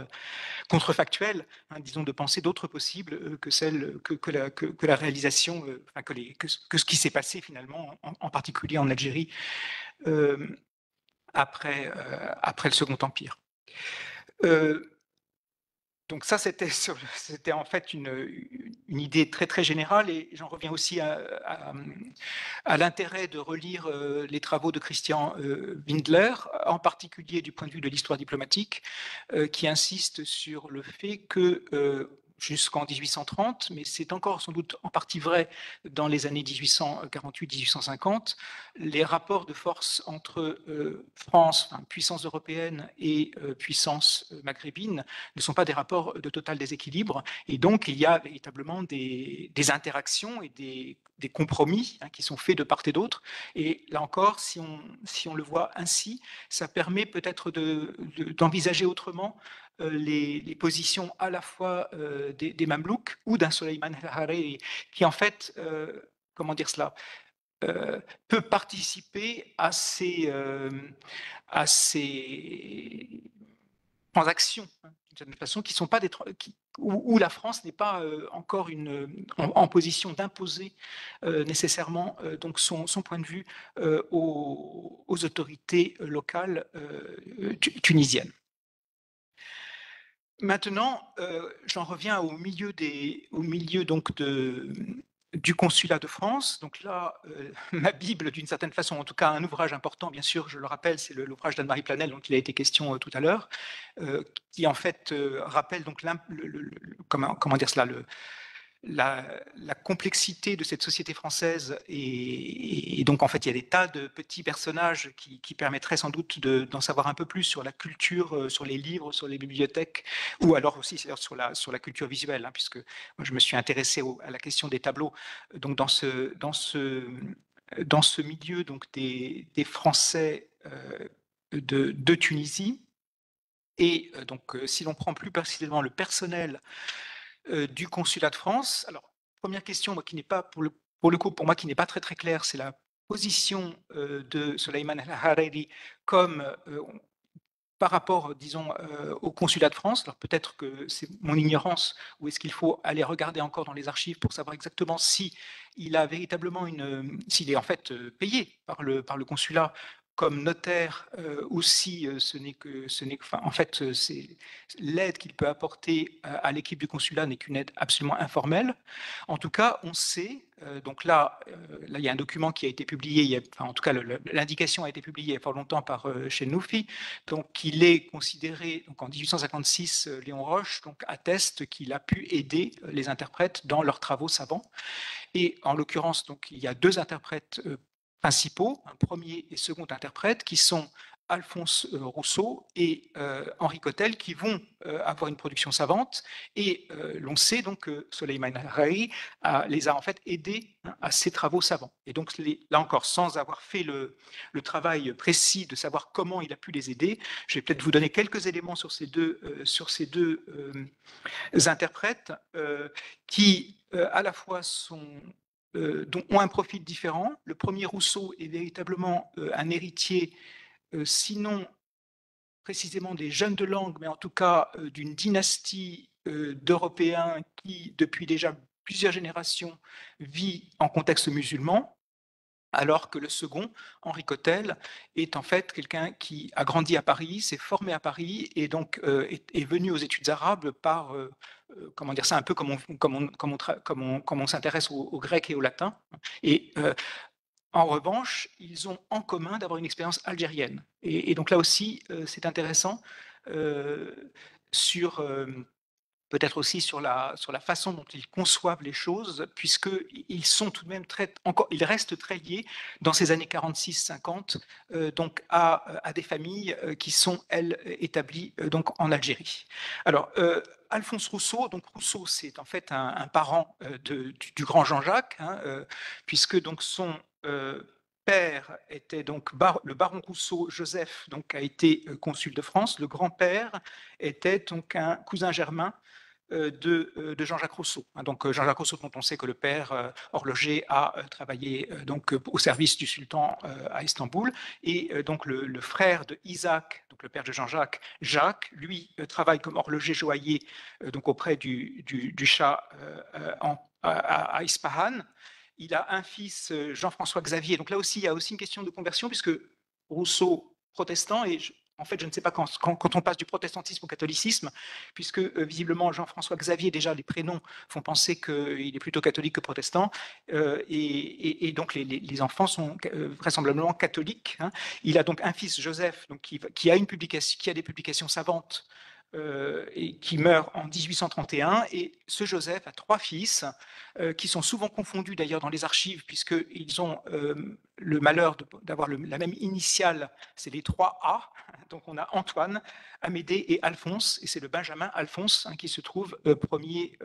Speaker 3: contrefactuelle, hein, disons de penser d'autres possibles que la réalisation, que ce qui s'est passé finalement, en particulier en Algérie, après le Second Empire. Donc ça, c'était en fait une idée très très générale, et j'en reviens aussi à l'intérêt de relire les travaux de Christian Windler, en particulier du point de vue de l'histoire diplomatique, qui insiste sur le fait que jusqu'en 1830, mais c'est encore sans doute en partie vrai dans les années 1848-1850, les rapports de force entre France, puissance européenne, et puissance maghrébine ne sont pas des rapports de total déséquilibre, et donc il y a véritablement des interactions et des compromis qui sont faits de part et d'autre. Et là encore, si on le voit ainsi, ça permet peut-être d'envisager autrement les positions à la fois des Mamelouks ou d'un Soleiman el-Hariri, qui en fait, comment dire cela, peut participer à ces transactions, d'une certaine façon, qui sont pas où la France n'est pas encore en position d'imposer nécessairement donc son point de vue aux autorités locales tunisiennes. Maintenant, j'en reviens au milieu donc du consulat de France. Donc là, ma Bible, d'une certaine façon, en tout cas un ouvrage important, bien sûr, je le rappelle, c'est l'ouvrage d'Anne-Marie Planel, dont il a été question tout à l'heure, qui en fait rappelle donc comment dire cela, la complexité de cette société française, et donc en fait il y a des tas de petits personnages qui permettraient sans doute d'en savoir un peu plus sur la culture, sur les livres, sur les bibliothèques, ou alors aussi sur la culture visuelle, hein, puisque moi je me suis intéressé à la question des tableaux. Donc dans ce milieu donc des Français de Tunisie, et donc si l'on prend plus précisément le personnel du consulat de France. Alors, première question, moi, qui n'est pas, pour le coup, pour moi, qui n'est pas très très claire, c'est la position de Soleiman el-Hariri comme par rapport, disons, au consulat de France. Alors peut-être que c'est mon ignorance, ou est-ce qu'il faut aller regarder encore dans les archives pour savoir exactement si il a véritablement s'il est en fait payé par le consulat comme notaire, ou si en fait, c'est l'aide qu'il peut apporter à l'équipe du consulat n'est qu'une aide absolument informelle. En tout cas, on sait, donc là, il y a un document qui a été publié, en tout cas, l'indication a été publiée il y a fort longtemps par Chenoufi, donc il est considéré, donc en 1856, Léon Roche donc, atteste qu'il a pu aider les interprètes dans leurs travaux savants. Et en l'occurrence, donc, il y a deux interprètes principaux, un premier et second interprète, qui sont Alphonse Rousseau et Henri Cotel, qui vont avoir une production savante. Et l'on sait donc que Soleiman el-Hariri les a en fait aidés à ces travaux savants. Et donc là encore, sans avoir fait le travail précis de savoir comment il a pu les aider, je vais peut-être vous donner quelques éléments sur ces deux interprètes qui à la fois ont un profil différent. Le premier, Rousseau, est véritablement un héritier, sinon précisément des jeunes de langue, mais en tout cas d'une dynastie d'Européens qui, depuis déjà plusieurs générations, vit en contexte musulman, alors que le second, Henri Cotel, est en fait quelqu'un qui a grandi à Paris, s'est formé à Paris, et donc est venu aux études arabes par, comment dire ça, un peu comme on s'intéresse au grec et au latin. Et en revanche, ils ont en commun d'avoir une expérience algérienne. Et donc là aussi, c'est intéressant sur peut-être aussi sur la façon dont ils conçoivent les choses, puisqu'ils sont tout de même ils restent très liés dans ces années 46-50 donc à des familles qui sont, elles, établies donc en Algérie. Alors, Alphonse Rousseau, donc Rousseau, c'est en fait un parent du grand Jean-Jacques, hein, puisque donc son père était donc le baron Rousseau Joseph, donc a été consul de France. Le grand-père était donc un cousin germain de Jean-Jacques Rousseau. Donc Jean-Jacques Rousseau, dont on sait que le père horloger a travaillé donc au service du sultan à Istanbul, et donc le frère de Isaac, donc le père de Jean-Jacques, Jacques, lui travaille comme horloger joaillier donc auprès du Shah à Ispahan. Il a un fils, Jean-François Xavier. Donc là aussi, il y a aussi une question de conversion, puisque Rousseau, protestant, et en fait, je ne sais pas quand on passe du protestantisme au catholicisme, puisque visiblement Jean-François Xavier, déjà les prénoms font penser qu'il est plutôt catholique que protestant, et donc les enfants sont vraisemblablement catholiques. Hein. Il a donc un fils, Joseph, donc qui a des publications savantes, et qui meurt en 1831. Et ce Joseph a 3 fils qui sont souvent confondus d'ailleurs dans les archives, puisqu'ils ont le malheur d'avoir la même initiale, c'est les 3 A. Donc on a Antoine, Amédée et Alphonse, et c'est le Benjamin Alphonse qui se trouve premier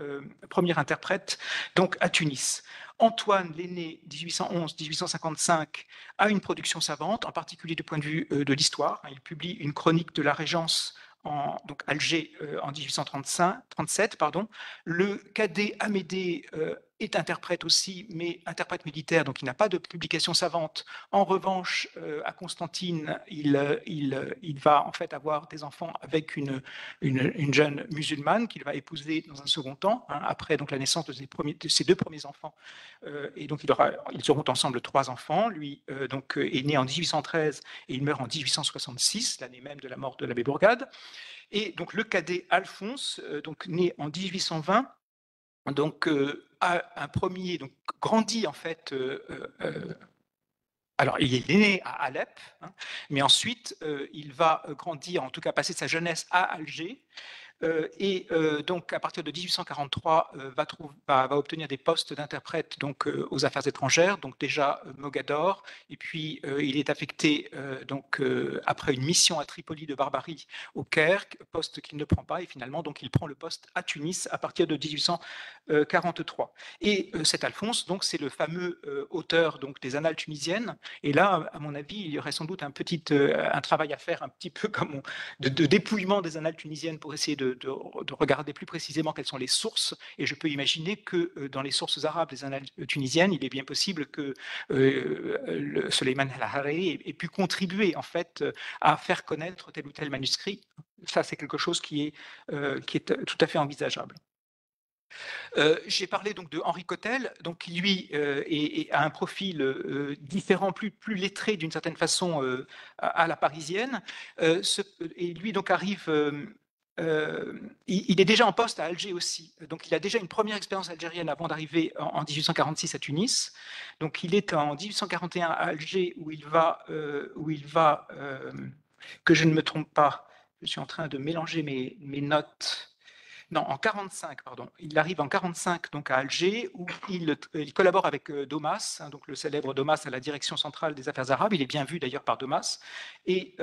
Speaker 3: interprète donc à Tunis. Antoine, l'aîné, 1811-1855, a une production savante, en particulier du point de vue de l'histoire. Il publie une chronique de la Régence donc Alger en 1837. Le cadet Amédée est interprète aussi, mais interprète militaire, donc il n'a pas de publication savante. En revanche, à Constantine, il va en fait avoir des enfants avec une jeune musulmane qu'il va épouser dans un second temps, hein, après donc la naissance de ses 2 premiers enfants. Et donc ils auront ensemble 3 enfants. Lui donc est né en 1813 et il meurt en 1866, l'année même de la mort de l'abbé Bourgade. Et donc le cadet Alphonse, donc né en 1820, donc a un premier, donc grandit en fait. Alors, il est né à Alep, hein, mais ensuite il va grandir, en tout cas passer sa jeunesse à Alger. Et donc, à partir de 1843, va obtenir des postes d'interprète donc aux affaires étrangères, donc déjà Mogador, et puis il est affecté donc après une mission à Tripoli de Barbarie au Caire, poste qu'il ne prend pas, et finalement donc il prend le poste à Tunis à partir de 1843. Et cet Alphonse, donc c'est le fameux auteur donc des Annales tunisiennes. Et là, à mon avis, il y aurait sans doute un travail à faire, un petit peu comme de dépouillement des Annales tunisiennes pour essayer de regarder plus précisément quelles sont les sources. Et je peux imaginer que dans les sources arabes des Annales tunisiennes, il est bien possible que Souleymane El Hariri ait pu contribuer en fait à faire connaître tel ou tel manuscrit. Ça, c'est quelque chose qui est tout à fait envisageable. J'ai parlé donc de Henri Cottel, donc qui lui a un profil différent, plus lettré d'une certaine façon à la parisienne. Et lui donc arrive. Il est déjà en poste à Alger aussi, donc il a déjà une première expérience algérienne avant d'arriver en 1846 à Tunis. Donc il est en 1841 à Alger où il va que je ne me trompe pas, je suis en train de mélanger mes notes. Non, en 45, pardon. Il arrive en 45 donc à Alger où il collabore avec Domas, hein, donc le célèbre Domas à la direction centrale des affaires arabes. Il est bien vu d'ailleurs par Domas. Et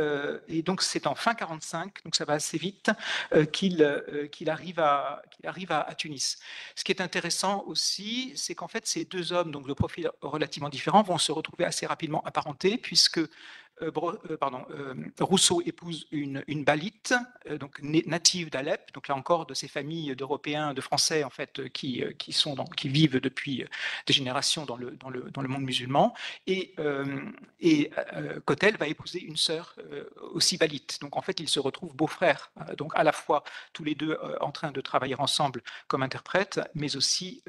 Speaker 3: donc c'est en fin 45, donc ça va assez vite, qu'il arrive à Tunis. Ce qui est intéressant aussi, c'est qu'en fait ces 2 hommes, donc de profils relativement différents, vont se retrouver assez rapidement apparentés puisque Rousseau épouse une balite, donc native d'Alep, donc là encore de ces familles d'Européens, de Français en fait, qui vivent depuis des générations dans le monde musulman. Et Cottel va épouser une sœur aussi balite. Donc en fait, ils se retrouvent beaux-frères, donc à la fois tous les 2 en train de travailler ensemble comme interprètes, mais aussi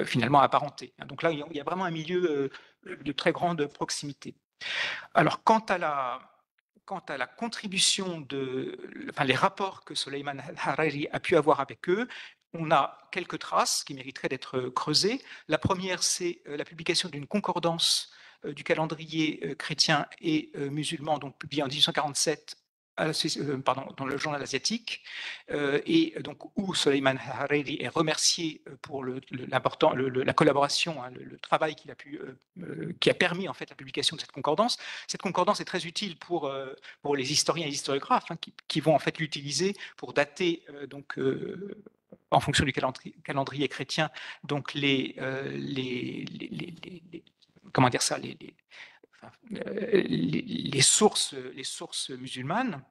Speaker 3: finalement apparentés. Donc là, il y a vraiment un milieu de très grande proximité. Alors, quant à la contribution les rapports que Souleymane El Hariri a pu avoir avec eux, on a quelques traces qui mériteraient d'être creusées. La première, c'est la publication d'une concordance du calendrier chrétien et musulman, donc publiée en 1847 dans le journal asiatique, et donc où Soleiman Hariri est remercié pour la collaboration, hein, le travail qui a permis en fait la publication de cette concordance. Cette concordance est très utile pour les historiens et les historiographes, hein, qui vont en fait l'utiliser pour dater en fonction du calendrier chrétien, donc comment dire ça, les sources musulmanes.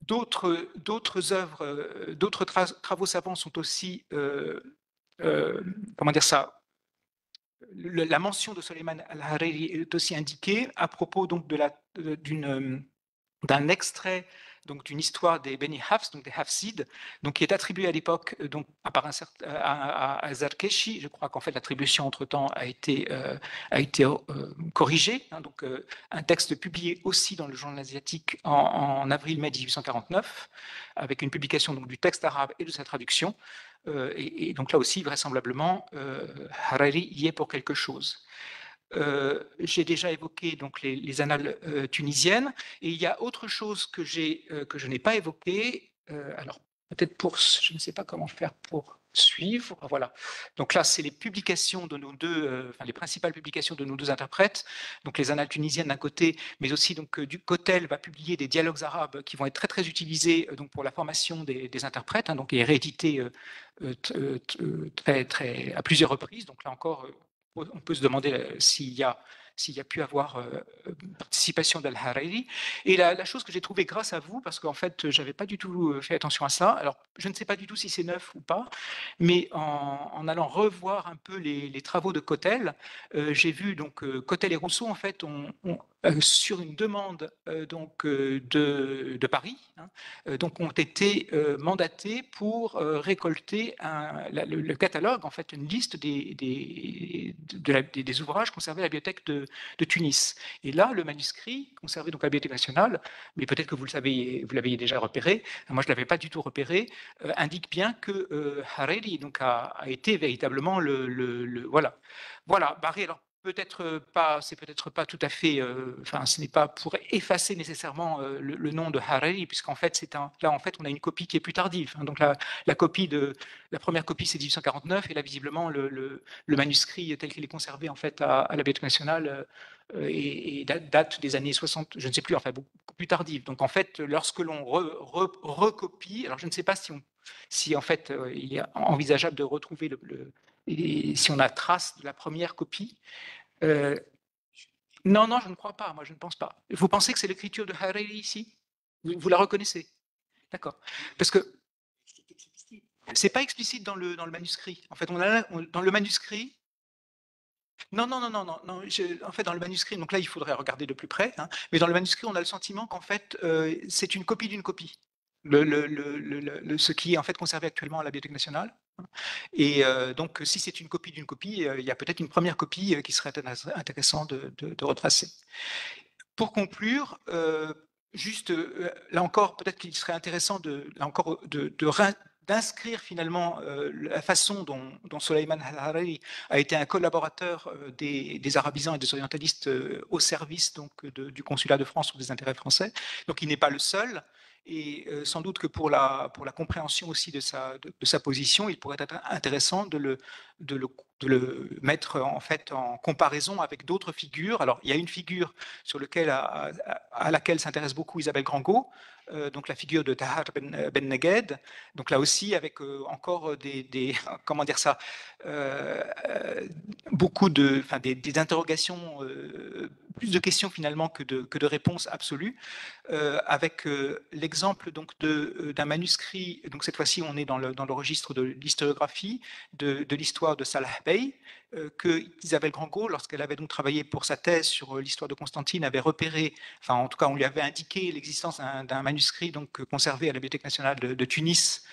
Speaker 3: D'autres œuvres, d'autres travaux savants sont aussi, comment dire ça, la mention de Soleiman al-Hariri est aussi indiquée à propos donc d'un extrait donc d'une histoire des Beni Hafs, donc des Hafsides, donc qui est attribué à l'époque donc à Zarkeshi. Je crois qu'en fait l'attribution entre-temps a été corrigée. Hein, donc un texte publié aussi dans le journal asiatique en avril-mai 1849, avec une publication donc du texte arabe et de sa traduction. Et donc là aussi, vraisemblablement, Hariri y est pour quelque chose. J'ai déjà évoqué donc les annales tunisiennes, et il y a autre chose que je n'ai pas évoqué. Alors peut-être je ne sais pas comment faire pour suivre. Voilà. Donc là, c'est les publications de nos deux, les principales publications de nos deux interprètes. Donc les annales tunisiennes d'un côté, mais aussi donc Kotel va publier des dialogues arabes qui vont être très très utilisés donc pour la formation des interprètes, hein, donc et réédités à plusieurs reprises. Donc là encore, on peut se demander s'il y a pu avoir participation d'Al-Hariri. Et la chose que j'ai trouvée grâce à vous, parce qu'en fait, je n'avais pas du tout fait attention à ça, alors je ne sais pas du tout si c'est neuf ou pas, mais en allant revoir un peu les travaux de Kotel, j'ai vu donc Kotel et Rousseau, en fait, sur une demande de Paris, hein, donc ont été mandatés pour récolter le catalogue, en fait, une liste des ouvrages conservés à la bibliothèque de Tunis. Et là, le manuscrit conservé donc à la Bibliothèque nationale, mais peut-être que vous l'aviez déjà repéré, moi je ne l'avais pas du tout repéré, indique bien que Hariri donc a été véritablement voilà. Voilà, Barré, alors c'est peut-être pas tout à fait, ce n'est pas pour effacer nécessairement le nom de Hariri, puisqu'en fait là en fait on a une copie qui est plus tardive. Hein, donc la première copie c'est 1849, et là visiblement le manuscrit tel qu'il est conservé en fait à la Bibliothèque nationale et date des années 60, je ne sais plus, enfin beaucoup plus tardive. Donc en fait lorsque l'on recopie, alors je ne sais pas si en fait il est envisageable de retrouver si on a trace de la première copie. Non, je ne crois pas, moi je ne pense pas. Vous pensez que c'est l'écriture de Hariri ici? Vous la reconnaissez? D'accord. Parce que c'est pas explicite dans le manuscrit. En fait, dans le manuscrit. Non. En fait, dans le manuscrit, donc là, il faudrait regarder de plus près, hein, mais dans le manuscrit, on a le sentiment qu'en fait, c'est une copie d'une copie. Ce qui est en fait conservé actuellement à la Bibliothèque nationale. Et donc, si c'est une copie d'une copie, il y a peut-être une première copie qui serait intéressant de retracer. Pour conclure, juste là encore, peut-être qu'il serait intéressant d'inscrire finalement la façon dont Soleiman al-Hariri a été un collaborateur des arabisants et des orientalistes au service donc, du consulat de France ou des intérêts français. Donc il n'est pas le seul. Et sans doute que pour la compréhension aussi de sa position, il pourrait être intéressant de le mettre en fait en comparaison avec d'autres figures. Alors il y a une figure à laquelle s'intéresse beaucoup Isabelle Grangot, donc la figure de Tahar Ben Neged, donc là aussi avec encore comment dire ça, beaucoup des interrogations, plus de questions finalement que de réponses absolues, avec l'exemple donc d'un manuscrit, donc cette fois-ci on est dans le registre de l'historiographie de l'histoire de Salah Bey, que Isabelle Grangot, lorsqu'elle avait donc travaillé pour sa thèse sur l'histoire de Constantine, avait repéré, enfin en tout cas on lui avait indiqué l'existence d'un manuscrit donc conservé à la Bibliothèque nationale de Tunis,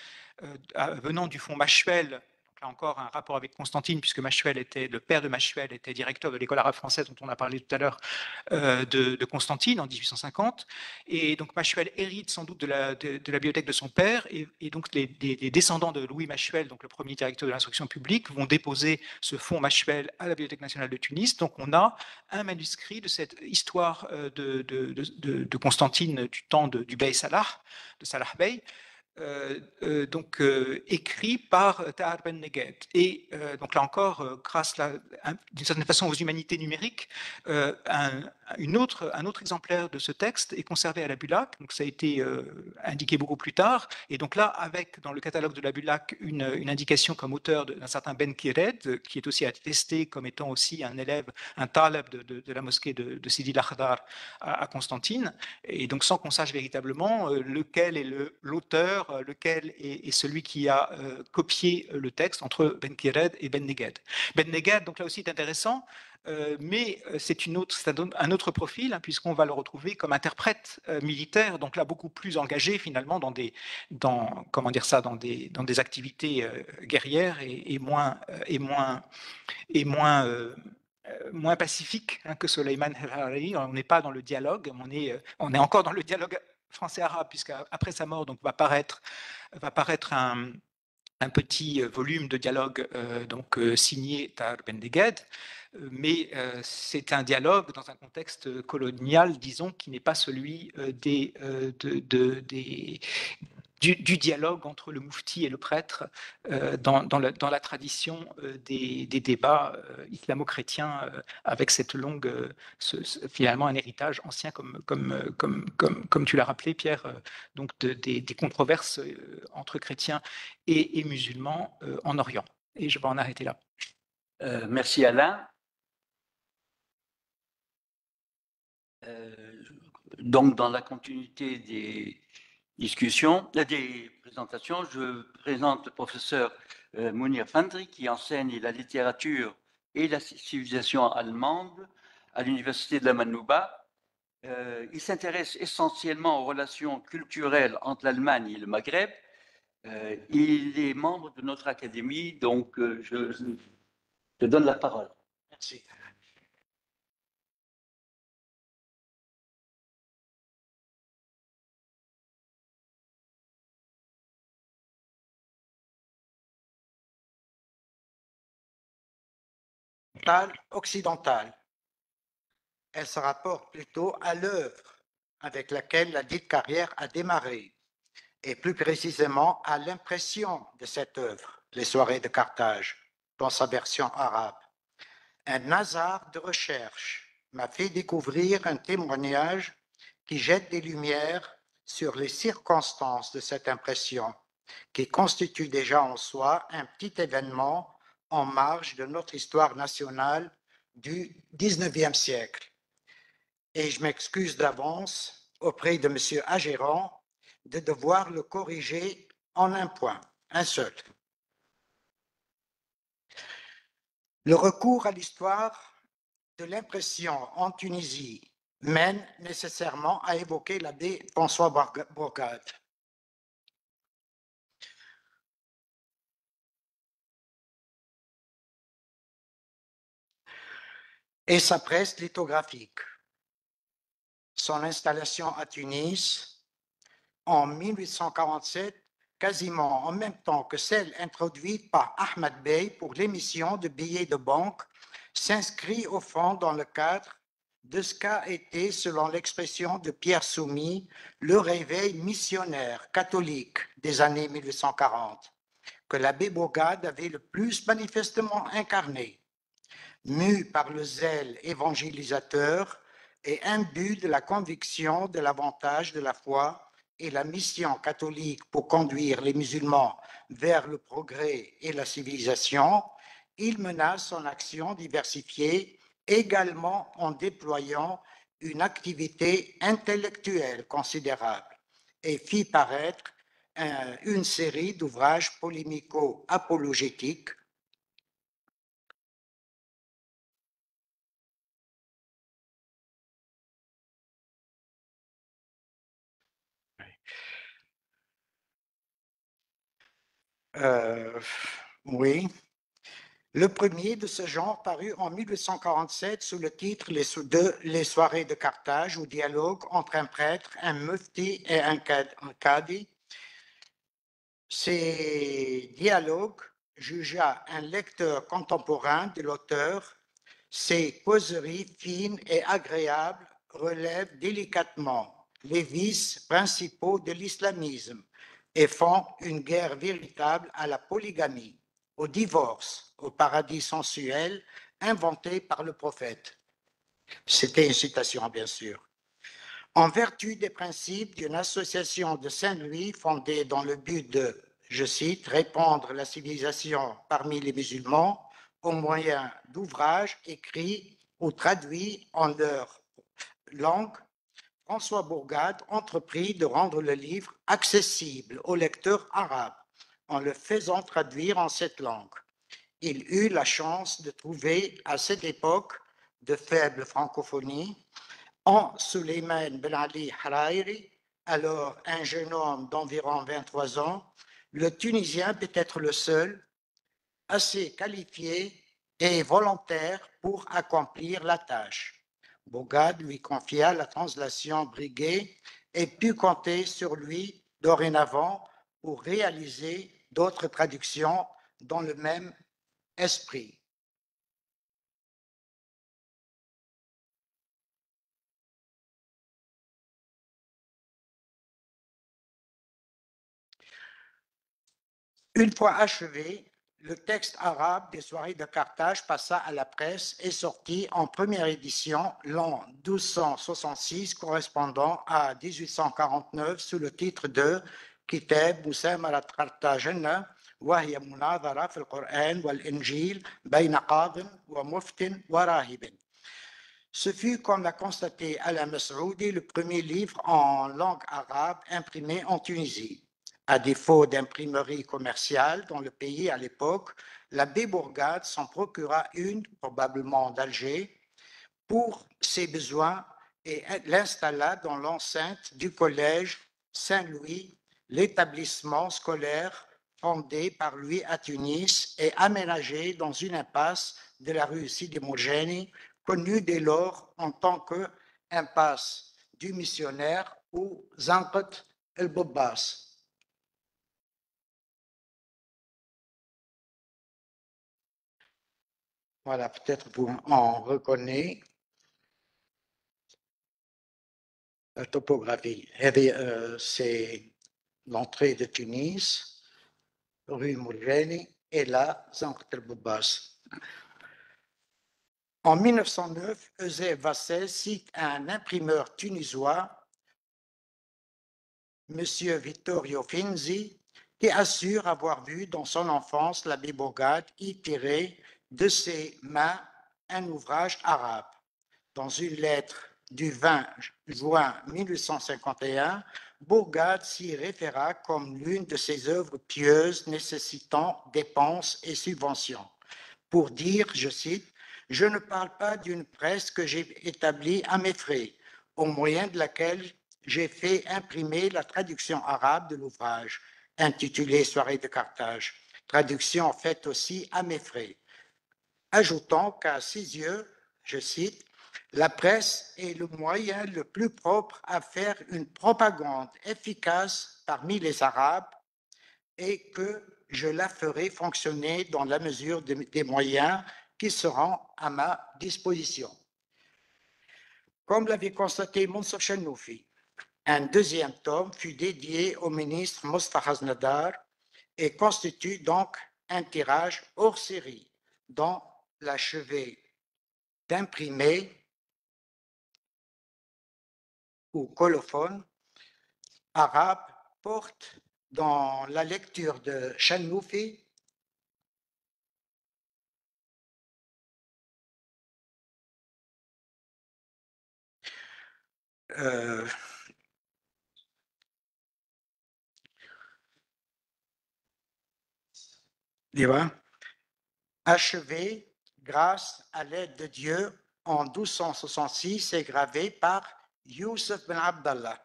Speaker 3: venant du fonds Machuel. là encore un rapport avec Constantine, puisque le père de Machuel était directeur de l'école arabe française dont on a parlé tout à l'heure, de Constantine en 1850. Et donc Machuel hérite sans doute de la bibliothèque de son père, et donc les descendants de Louis Machuel, donc le premier directeur de l'instruction publique, vont déposer ce fonds Machuel à la Bibliothèque nationale de Tunis. Donc on a un manuscrit de cette histoire de Constantine du temps du Bey Salah, de Salah Bey, écrit par Tahar Ben Neged. Et donc là encore, grâce d'une certaine façon aux humanités numériques, un autre exemplaire de ce texte est conservé à la Bulac. Donc ça a été indiqué beaucoup plus tard. Et donc là, avec dans le catalogue de la Bulac une indication comme auteur d'un certain Ben Kired, qui est aussi attesté comme étant aussi un élève, un taleb de la mosquée de Sidi Lakhdar à Constantine. Et donc sans qu'on sache véritablement lequel est l'auteur, lequel est celui qui a copié le texte entre Ben Kired et Ben Neged. Ben Neged, donc là aussi, est intéressant, mais c'est un autre profil, hein, puisqu'on va le retrouver comme interprète militaire, donc là beaucoup plus engagé finalement dans des activités guerrières et moins pacifique, hein, que Soleiman El-Harari. On n'est pas dans le dialogue, on est encore dans le dialogue français-arabe, puisqu'après sa mort donc, va paraître un petit volume de dialogue signé Tahar Ben Neged, mais c'est un dialogue dans un contexte colonial, disons, qui n'est pas celui du dialogue entre le moufti et le prêtre dans la tradition des débats islamo-chrétiens, avec cette longue, finalement un héritage ancien, comme tu l'as rappelé, Pierre, donc des controverses entre chrétiens et musulmans en Orient. Et je vais en arrêter là.
Speaker 1: Merci Alain. Donc, dans la continuité des discussions, des présentations, je présente le professeur Mounir Fandri, qui enseigne la littérature et la civilisation allemande à l'université de la Manouba. Il s'intéresse essentiellement aux relations culturelles entre l'Allemagne et le Maghreb. Il est membre de notre académie, donc je te donne la parole.
Speaker 4: Merci. Occidentale. Elle se rapporte plutôt à l'œuvre avec laquelle la dite carrière a démarré, et plus précisément à l'impression de cette œuvre, Les Soirées de Carthage, dans sa version arabe. Un hasard de recherche m'a fait découvrir un témoignage qui jette des lumières sur les circonstances de cette impression, qui constitue déjà en soi un petit événement en marge de notre histoire nationale du XIXe siècle. Et je m'excuse d'avance auprès de M. Agéran de devoir le corriger en un point, un seul. Le recours à l'histoire de l'impression en Tunisie mène nécessairement à évoquer l'abbé François Bourgade. Et sa presse lithographique. Son installation à Tunis en 1847, quasiment en même temps que celle introduite par Ahmed Bey pour l'émission de billets de banque, s'inscrit au fond dans le cadre de ce qu'a été, selon l'expression de Pierre Soumy, le réveil missionnaire catholique des années 1840, que l'abbé Bourgade avait le plus manifestement incarné. Mu par le zèle évangélisateur et imbu de la conviction de l'avantage de la foi et la mission catholique pour conduire les musulmans vers le progrès et la civilisation, il mena son action diversifiée également en déployant une activité intellectuelle considérable et fit paraître une série d'ouvrages polémico-apologétiques Oui. Le premier de ce genre parut en 1847 sous le titre Les soirées de Carthage, ou dialogue entre un prêtre, un mufti et un cadi. Ces dialogues jugea un lecteur contemporain de l'auteur. Ces causeries fines et agréables relèvent délicatement les vices principaux de l'islamisme et font une guerre véritable à la polygamie, au divorce, au paradis sensuel inventé par le prophète. C'était une citation, bien sûr. En vertu des principes d'une association de Saint-Louis fondée dans le but de, je cite, répandre la civilisation parmi les musulmans au moyen d'ouvrages écrits ou traduits en leur langue, François Bourgade entreprit de rendre le livre accessible aux lecteurs arabes en le faisant traduire en cette langue. Il eut la chance de trouver à cette époque de faible francophonie en Suleiman Ben Ali Hariri, alors un jeune homme d'environ 23 ans, le Tunisien peut être le seul assez qualifié et volontaire pour accomplir la tâche. Bourgade lui confia la translation briguée et put compter sur lui dorénavant pour réaliser d'autres traductions dans le même esprit. Une fois achevé, le texte arabe des soirées de Carthage passa à la presse et sortit en première édition l'an 1266, correspondant à 1849, sous le titre de Kitab Musamarat Carthagena وهي مناظرة في القرآن والإنجيل بين قاضٍ ومفت وراهب. Ce fut, comme l'a constaté Alain Masroudi, le premier livre en langue arabe imprimé en Tunisie. À défaut d'imprimerie commerciale dans le pays à l'époque, l'abbé Bourgade s'en procura une, probablement d'Alger, pour ses besoins et l'installa dans l'enceinte du collège Saint-Louis, l'établissement scolaire fondé par lui à Tunis et aménagé dans une impasse de la rue Sidi Mourjani, connue dès lors en tant qu'impasse du missionnaire ou Zanqat el-Bobbas. Voilà, peut-être vous en reconnaissez la topographie. C'est l'entrée de Tunis, rue Mourjani, et là, Zanqat el-Bobbas. En 1909, Eusèbe Vassel cite un imprimeur tunisois, M. Vittorio Finzi, qui assure avoir vu dans son enfance l'abbé Bourgade y tirer de ses mains un ouvrage arabe. Dans une lettre du 20 juin 1851, Bourgade s'y référa comme l'une de ses œuvres pieuses nécessitant dépenses et subventions. Pour dire, je cite, « Je ne parle pas d'une presse que j'ai établie à mes frais, au moyen de laquelle j'ai fait imprimer la traduction arabe de l'ouvrage, intitulé Soirée de Carthage, traduction faite aussi à mes frais. » Ajoutant qu'à ses yeux, je cite, « La presse est le moyen le plus propre à faire une propagande efficace parmi les Arabes et que je la ferai fonctionner dans la mesure des moyens qui seront à ma disposition. » Comme l'avait constaté Monsef Chenoufi, un deuxième tome fut dédié au ministre Mostafa Haznadar et constitue donc un tirage hors série dont l'achevé d'imprimer ou colophone arabe porte dans la lecture de Chenoufi achevé grâce à l'aide de Dieu en 1266 et gravé par Youssef Ben Abdallah.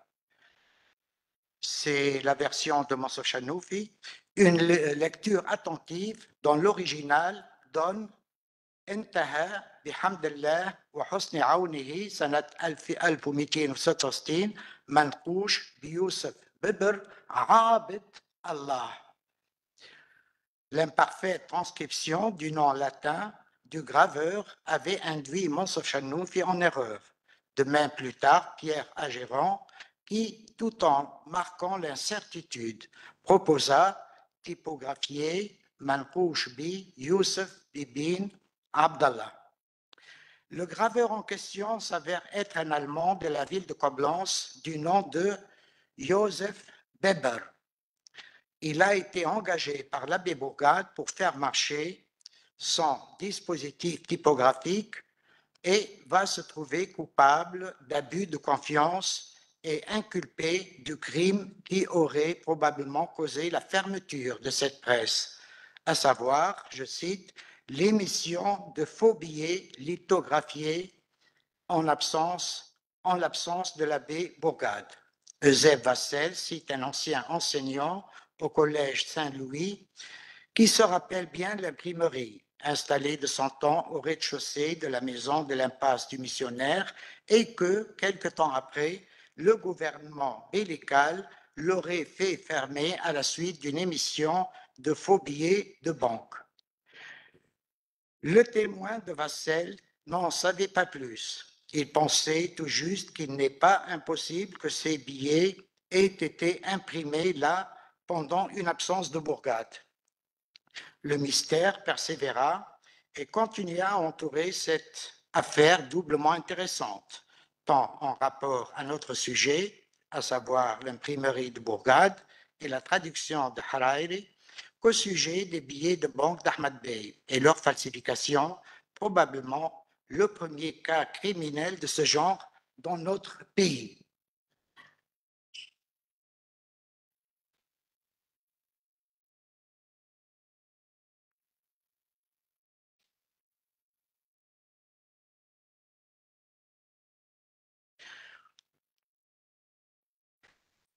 Speaker 4: C'est la version de Monsef Chenoufi. Une lecture attentive dans l'original donne انتهى بحمد الله وحسن عونه سنة 1266 منقوش بيوسف ببر عابد الله. L'imparfaite transcription du nom latin du graveur avait induit Monsef Chanoufi en erreur. De même plus tard, Pierre Agéran, qui, tout en marquant l'incertitude, proposa typographier Manqoush bi Youssef Bibin Abdallah. Le graveur en question s'avère être un Allemand de la ville de Coblence du nom de Joseph Weber. Il a été engagé par l'abbé Bourgade pour faire marcher son dispositif typographique et va se trouver coupable d'abus de confiance et inculpé du crime qui aurait probablement causé la fermeture de cette presse, à savoir, je cite, l'émission de faux billets lithographiés en l'absence de l'abbé Bourgade. Eusèbe Vassel cite un ancien enseignant au collège Saint-Louis qui se rappelle bien de l'imprimerie installée de son temps au rez-de-chaussée de la maison de l'impasse du missionnaire et que, quelque temps après, le gouvernement bellical l'aurait fait fermer à la suite d'une émission de faux billets de banque. Le témoin de Vassel n'en savait pas plus. Il pensait tout juste qu'il n'est pas impossible que ces billets aient été imprimés là pendant une absence de Bourgade. Le mystère persévéra et continua à entourer cette affaire doublement intéressante, tant en rapport à notre sujet, à savoir l'imprimerie de Bourgade et la traduction de Hariri, qu'au sujet des billets de banque d'Ahmad Bey et leur falsification, probablement le premier cas criminel de ce genre dans notre pays.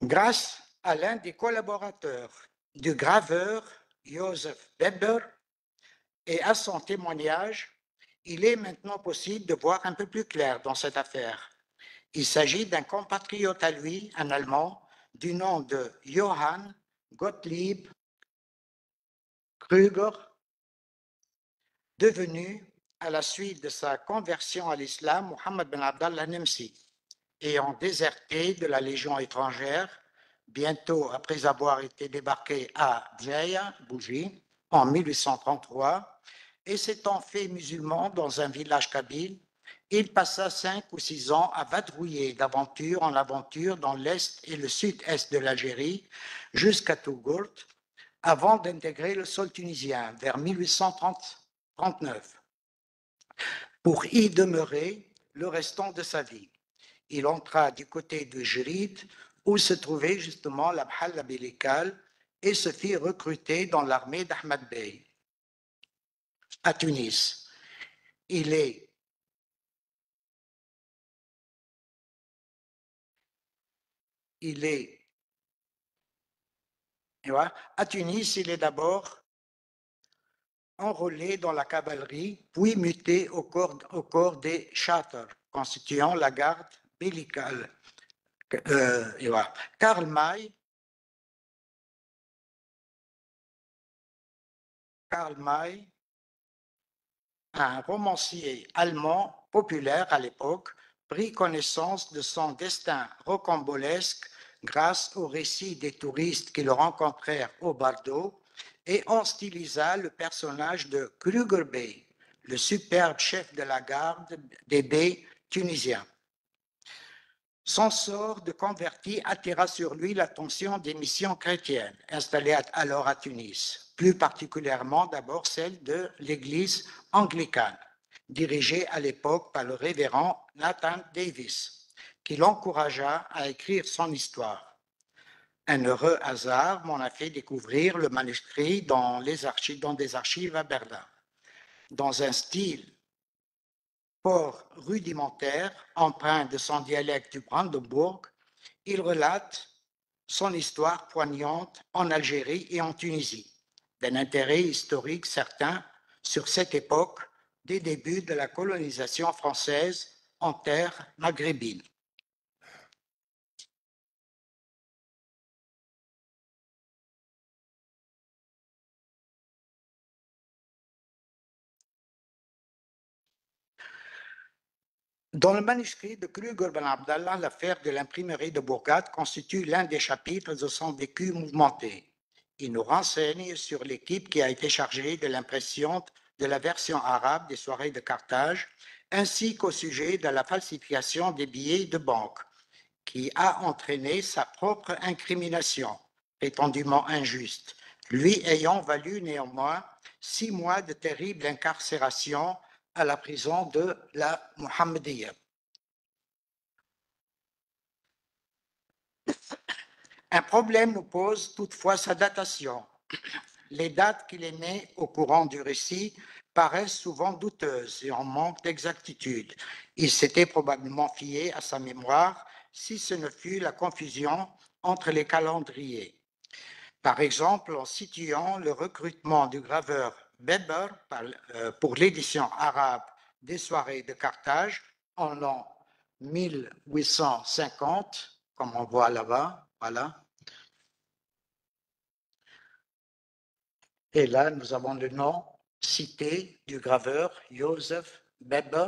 Speaker 4: Grâce à l'un des collaborateurs du graveur Joseph Weber et à son témoignage, il est maintenant possible de voir un peu plus clair dans cette affaire. Il s'agit d'un compatriote à lui, un Allemand, du nom de Johann Gottlieb Krüger, devenu, à la suite de sa conversion à l'islam, Mohammed ben Abdallah Nemsi, ayant déserté de la Légion étrangère, bientôt après avoir été débarqué à Djeya, Bougie, en 1833, et s'étant fait musulman dans un village kabyle, il passa 5 ou 6 ans à vadrouiller d'aventure en aventure dans l'est et le sud-est de l'Algérie jusqu'à Tougourt, avant d'intégrer le sol tunisien vers 1839, pour y demeurer le restant de sa vie. Il entra du côté de Jrid, où se trouvait justement la Bhalla bellicale, et se fit recruter dans l'armée d'Ahmad Bey. À Tunis, à Tunis, il est d'abord enrôlé dans la cavalerie, puis muté au corps des châtres, constituant la garde bellicale. Karl May un romancier allemand populaire à l'époque, prit connaissance de son destin rocambolesque grâce aux récits des touristes qui le rencontrèrent au Bardo et en stylisa le personnage de Krüger Bey, le superbe chef de la garde des bey tunisiens. Son sort de converti attira sur lui l'attention des missions chrétiennes installées alors à Tunis, plus particulièrement d'abord celle de l'église anglicane, dirigée à l'époque par le révérend Nathan Davis, qui l'encouragea à écrire son histoire. Un heureux hasard m'en a fait découvrir le manuscrit dans des archives à Berlin, dans un style fort rudimentaire, empreint de son dialecte du Brandebourg. Il relate son histoire poignante en Algérie et en Tunisie, d'un intérêt historique certain sur cette époque des débuts de la colonisation française en terre maghrébine. Dans le manuscrit de Kruger Ben Abdallah, l'affaire de l'imprimerie de Bourgade constitue l'un des chapitres de son vécu mouvementé. Il nous renseigne sur l'équipe qui a été chargée de l'impression de la version arabe des soirées de Carthage, ainsi qu'au sujet de la falsification des billets de banque, qui a entraîné sa propre incrimination, prétendument injuste, lui ayant valu néanmoins 6 mois de terrible incarcération à la prison de la Mohammedia. Un problème nous pose toutefois sa datation. Les dates qu'il émet au courant du récit paraissent souvent douteuses et en manque d'exactitude. Il s'était probablement fié à sa mémoire si ce ne fut la confusion entre les calendriers. Par exemple, en situant le recrutement du graveur Weber pour l'édition arabe des soirées de Carthage en l'an 1850, comme on voit là-bas, voilà. Et là, nous avons le nom cité du graveur Joseph Weber.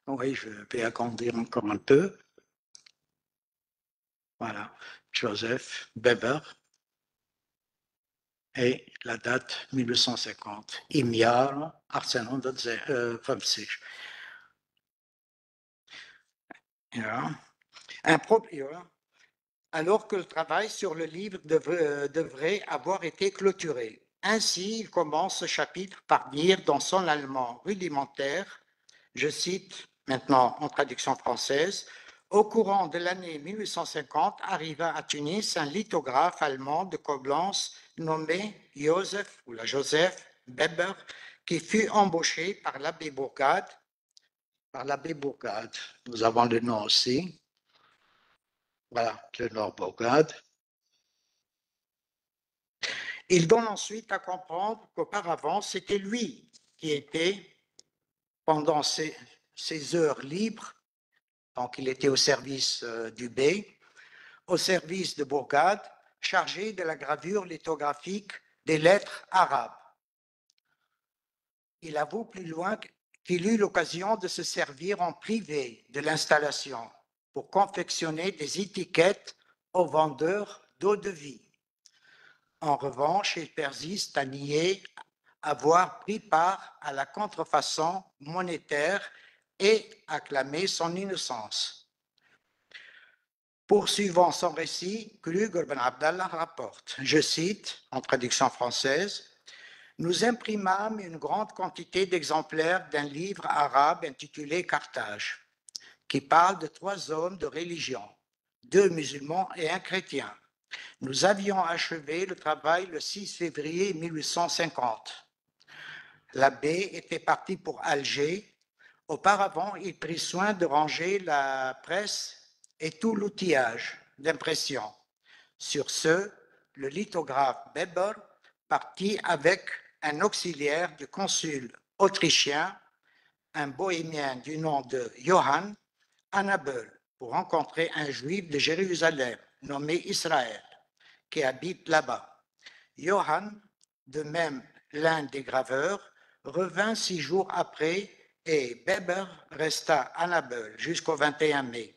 Speaker 4: Oui, je vais agrandir encore un peu. Voilà, Joseph Weber. Et la date 1850. Im Jahr 1850. Ja. Alors que le travail sur le livre devrait avoir été clôturé. Ainsi, il commence ce chapitre par dire dans son allemand rudimentaire, je cite maintenant en traduction française, au courant de l'année 1850 arriva à Tunis un lithographe allemand de Coblence nommé Joseph Weber, qui fut embauché par l'abbé Bourgade. Nous avons le nom aussi. Voilà, le nom Bourgade. Il donne ensuite à comprendre qu'auparavant, c'était lui qui était, pendant ses heures libres, donc il était au service du bey, au service de Bourgade, chargé de la gravure lithographique des lettres arabes. Il avoue plus loin qu'il eut l'occasion de se servir en privé de l'installation pour confectionner des étiquettes aux vendeurs d'eau de vie. En revanche, il persiste à nier avoir pris part à la contrefaçon monétaire et à clamer son innocence. Poursuivant son récit, Kruger Ben Abdallah rapporte, je cite, en traduction française, « Nous imprimâmes une grande quantité d'exemplaires d'un livre arabe intitulé Carthage, qui parle de 3 hommes de religion, 2 musulmans et un chrétien. Nous avions achevé le travail le 6 février 1850. L'abbé était parti pour Alger. Auparavant, il prit soin de ranger la presse et tout l'outillage d'impression. Sur ce, le lithographe Weber partit avec un auxiliaire du consul autrichien, un bohémien du nom de Johann, à Nabeul, pour rencontrer un juif de Jérusalem nommé Israël, qui habite là-bas. Johann, de même l'un des graveurs, revint 6 jours après et Weber resta à Nabeul jusqu'au 21 mai,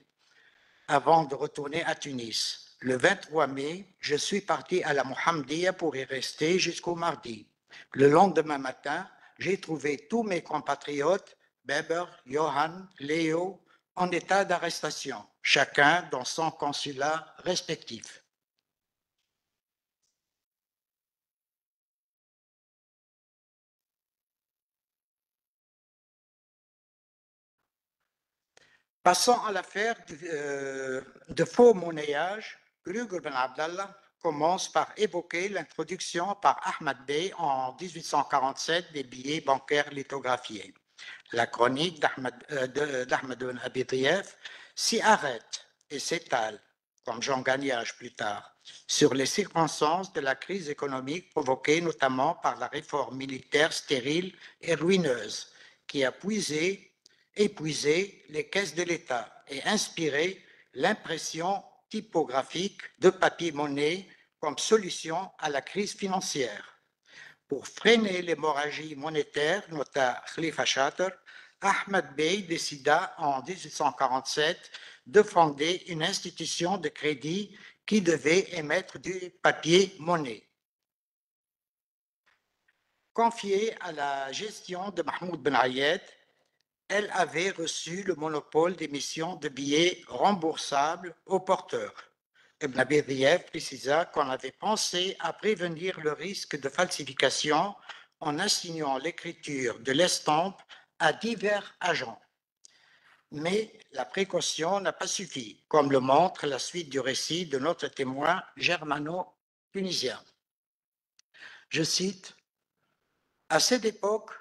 Speaker 4: avant de retourner à Tunis. Le 23 mai, je suis parti à la Mohammedia pour y rester jusqu'au mardi. Le lendemain matin, j'ai trouvé tous mes compatriotes, Weber, Johann, Léo, en état d'arrestation, chacun dans son consulat respectif. Passons à l'affaire de faux monnayage. Kruger Ben Abdallah commence par évoquer l'introduction par Ahmad Bey en 1847 des billets bancaires lithographiés. La chronique d'Ahmed Ben Abi Diaf s'y arrête et s'étale, comme Jean Gagnage plus tard, sur les circonstances de la crise économique provoquée notamment par la réforme militaire stérile et ruineuse qui a épuisé les caisses de l'État et inspiré l'impression typographique de papier-monnaie comme solution à la crise financière. Pour freiner l'hémorragie monétaire, nota Khalifa Chater, Ahmed Bey décida en 1847 de fonder une institution de crédit qui devait émettre du papier-monnaie. Confiée à la gestion de Mahmoud Ben Ayed, elle avait reçu le monopole d'émission de billets remboursables aux porteurs. Ibn Abi Diaf précisa qu'on avait pensé à prévenir le risque de falsification en assignant l'écriture de l'estampe à divers agents. Mais la précaution n'a pas suffi, comme le montre la suite du récit de notre témoin germano-tunisien. Je cite, « À cette époque,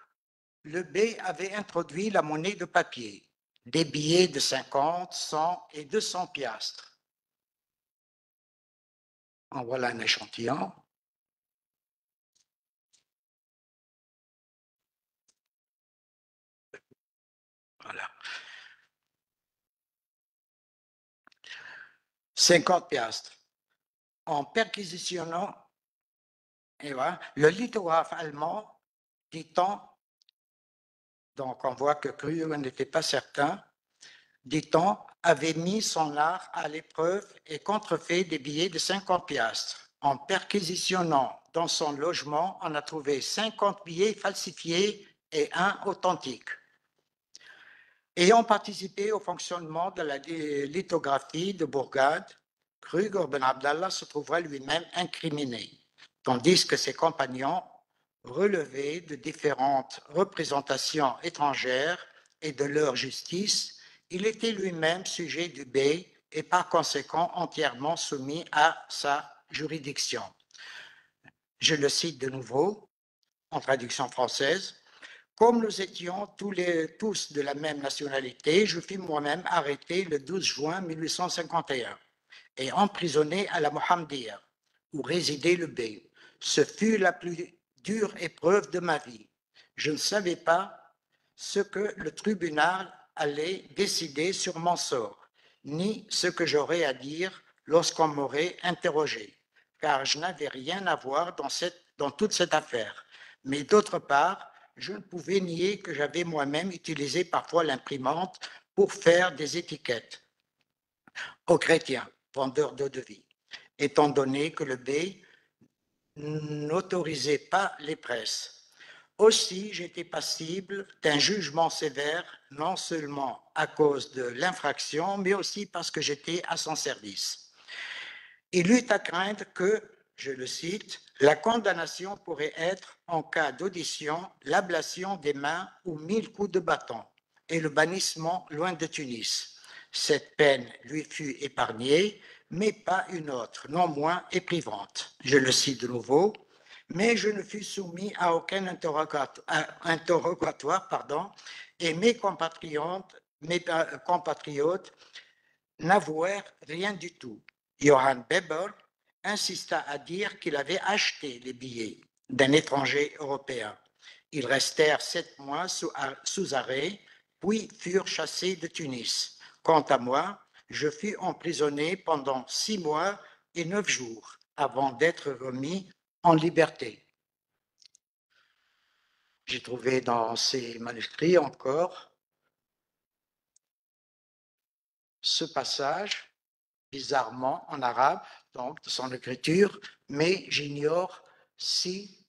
Speaker 4: le Bey avait introduit la monnaie de papier, des billets de 50, 100 et 200 piastres. En voilà un échantillon. Voilà. 50 piastres. En perquisitionnant, et voilà, le lithographe allemand, dit-on, donc on voit que Krüger n'était pas certain, dit-on, avait mis son art à l'épreuve et contrefait des billets de 50 piastres. En perquisitionnant dans son logement, on a trouvé 50 billets falsifiés et un authentique. Ayant participé au fonctionnement de la lithographie de Bourgade, Krüger Ben Abdallah se trouvera lui-même incriminé, tandis que ses compagnons relevaient de différentes représentations étrangères et de leur justice, il était lui-même sujet du Bey et par conséquent entièrement soumis à sa juridiction. Je le cite de nouveau, en traduction française. Comme nous étions tous de la même nationalité, je fus moi-même arrêté le 12 juin 1851 et emprisonné à la Mohammedia, où résidait le Bey. Ce fut la plus dure épreuve de ma vie. Je ne savais pas ce que le tribunal allait décider sur mon sort, ni ce que j'aurais à dire lorsqu'on m'aurait interrogé, car je n'avais rien à voir dans toute cette affaire. Mais d'autre part, je ne pouvais nier que j'avais moi-même utilisé parfois l'imprimante pour faire des étiquettes aux chrétiens, vendeurs d'eau de vie, étant donné que le Bey n'autorisait pas les presses. Aussi, j'étais passible d'un jugement sévère, non seulement à cause de l'infraction, mais aussi parce que j'étais à son service. Il eut à craindre que, je le cite, la condamnation pourrait être, en cas d'audition, l'ablation des mains ou 1000 coups de bâton et le bannissement loin de Tunis. Cette peine lui fut épargnée, mais pas une autre, non moins éprouvante. Je le cite de nouveau. Mais je ne fus soumis à aucun interrogatoire, et mes compatriotes n'avouèrent rien du tout. Johann Weber insista à dire qu'il avait acheté les billets d'un étranger européen. Ils restèrent 7 mois sous arrêt, puis furent chassés de Tunis. Quant à moi, je fus emprisonné pendant 6 mois et 9 jours avant d'être remis en liberté. J'ai trouvé dans ces manuscrits encore ce passage, bizarrement en arabe, donc de son écriture, mais j'ignore si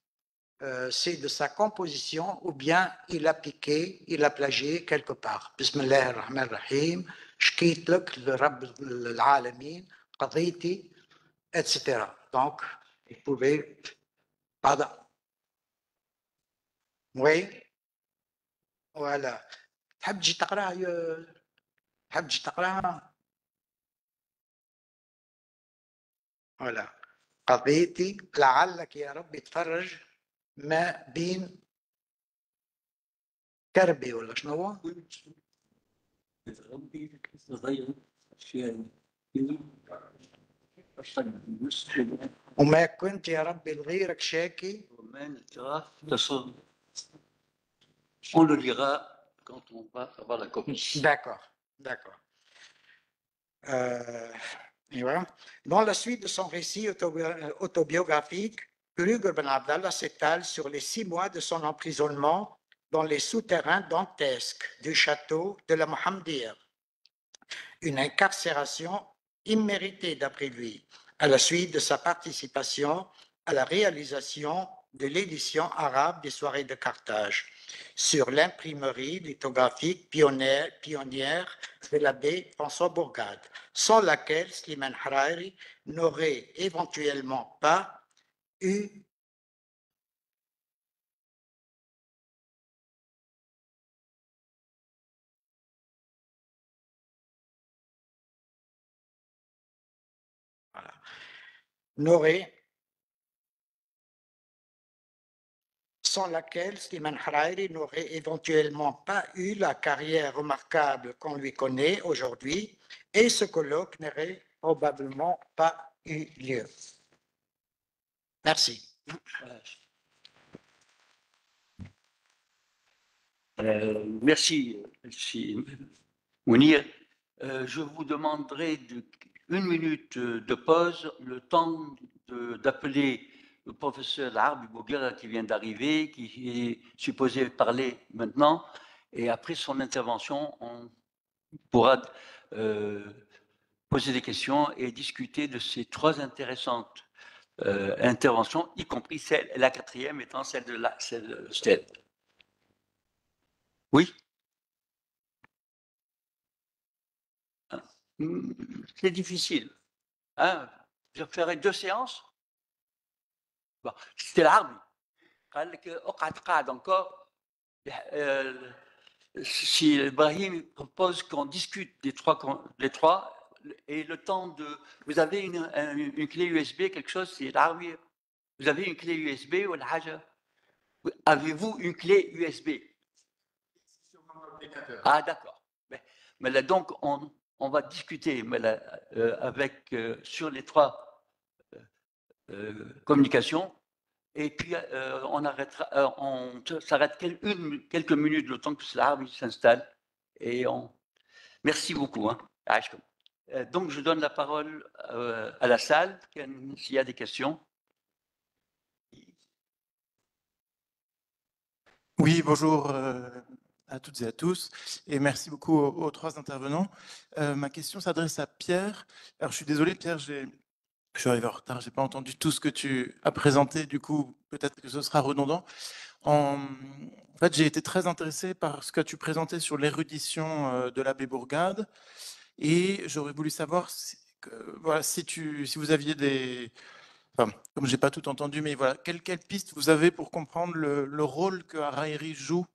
Speaker 4: c'est de sa composition ou bien il a piqué, il a plagié quelque part. Bismillah ar-Rahman ar-Rahim, shkit lak l'Rabb al-Alamin, qaditi, etc. Donc, il pouvait... Pardon. Oui, voilà. تحب تجي تقراها تحب تجي تقراها ولا قضيتي لعلك يا رب تفرج ما بين كربي ولا شنو هو؟ وما كنت يا ربي لغيرك شاكي.
Speaker 1: On le lira quand on va avoir la copie.
Speaker 4: D'accord, d'accord. Et voilà. Dans la suite de son récit autobiographique, Kruger Ben Abdallah s'étale sur les 6 mois de son emprisonnement dans les souterrains dantesques du château de la Mohammedia. Une incarcération imméritée d'après lui, à la suite de sa participation à la réalisation de l'édition arabe des soirées de Carthage sur l'imprimerie lithographique pionnière de l'abbé François Bourgade, sans laquelle Slimane Hariri n'aurait éventuellement pas eu sans laquelle Slimane Hariri n'aurait éventuellement pas eu la carrière remarquable qu'on lui connaît aujourd'hui, et ce colloque n'aurait probablement pas eu lieu. Merci.
Speaker 1: Merci, Mounir. Je vous demanderai une minute de pause, le temps d'appeler le professeur Arbi Bouguera qui vient d'arriver, qui est supposé parler maintenant, et après son intervention, on pourra poser des questions et discuter de ces 3 intéressantes interventions, y compris la 4e étant celle de Stel. Oui. C'est difficile. Hein? Je ferai 2 séances. Bon. C'était l'arbre. Encore. Si Ibrahim propose qu'on discute les trois, et le temps de. Vous avez une clé USB, quelque chose, c'est l'arbre. Vous avez une clé USB ou la haja? Avez-vous une clé USB? Ah, d'accord. Mais là, donc, on va discuter sur les 3 communications, et puis on s'arrête quelques minutes le temps que l'arbre s'installe. Merci beaucoup. Hein. Donc, je donne la parole à la salle, s'il y a des questions.
Speaker 5: Oui, bonjour à toutes et à tous, et merci beaucoup aux 3 intervenants. Ma question s'adresse à Pierre. Alors, je suis désolé, Pierre, je suis arrivé en retard, je n'ai pas entendu tout ce que tu as présenté, du coup, peut-être que ce sera redondant. En fait, j'ai été très intéressé par ce que tu présentais sur l'érudition de l'abbé Bourgade, et j'aurais voulu savoir si vous aviez des... Enfin, comme je n'ai pas tout entendu, mais voilà, quelle piste vous avez pour comprendre le rôle que Hariri joue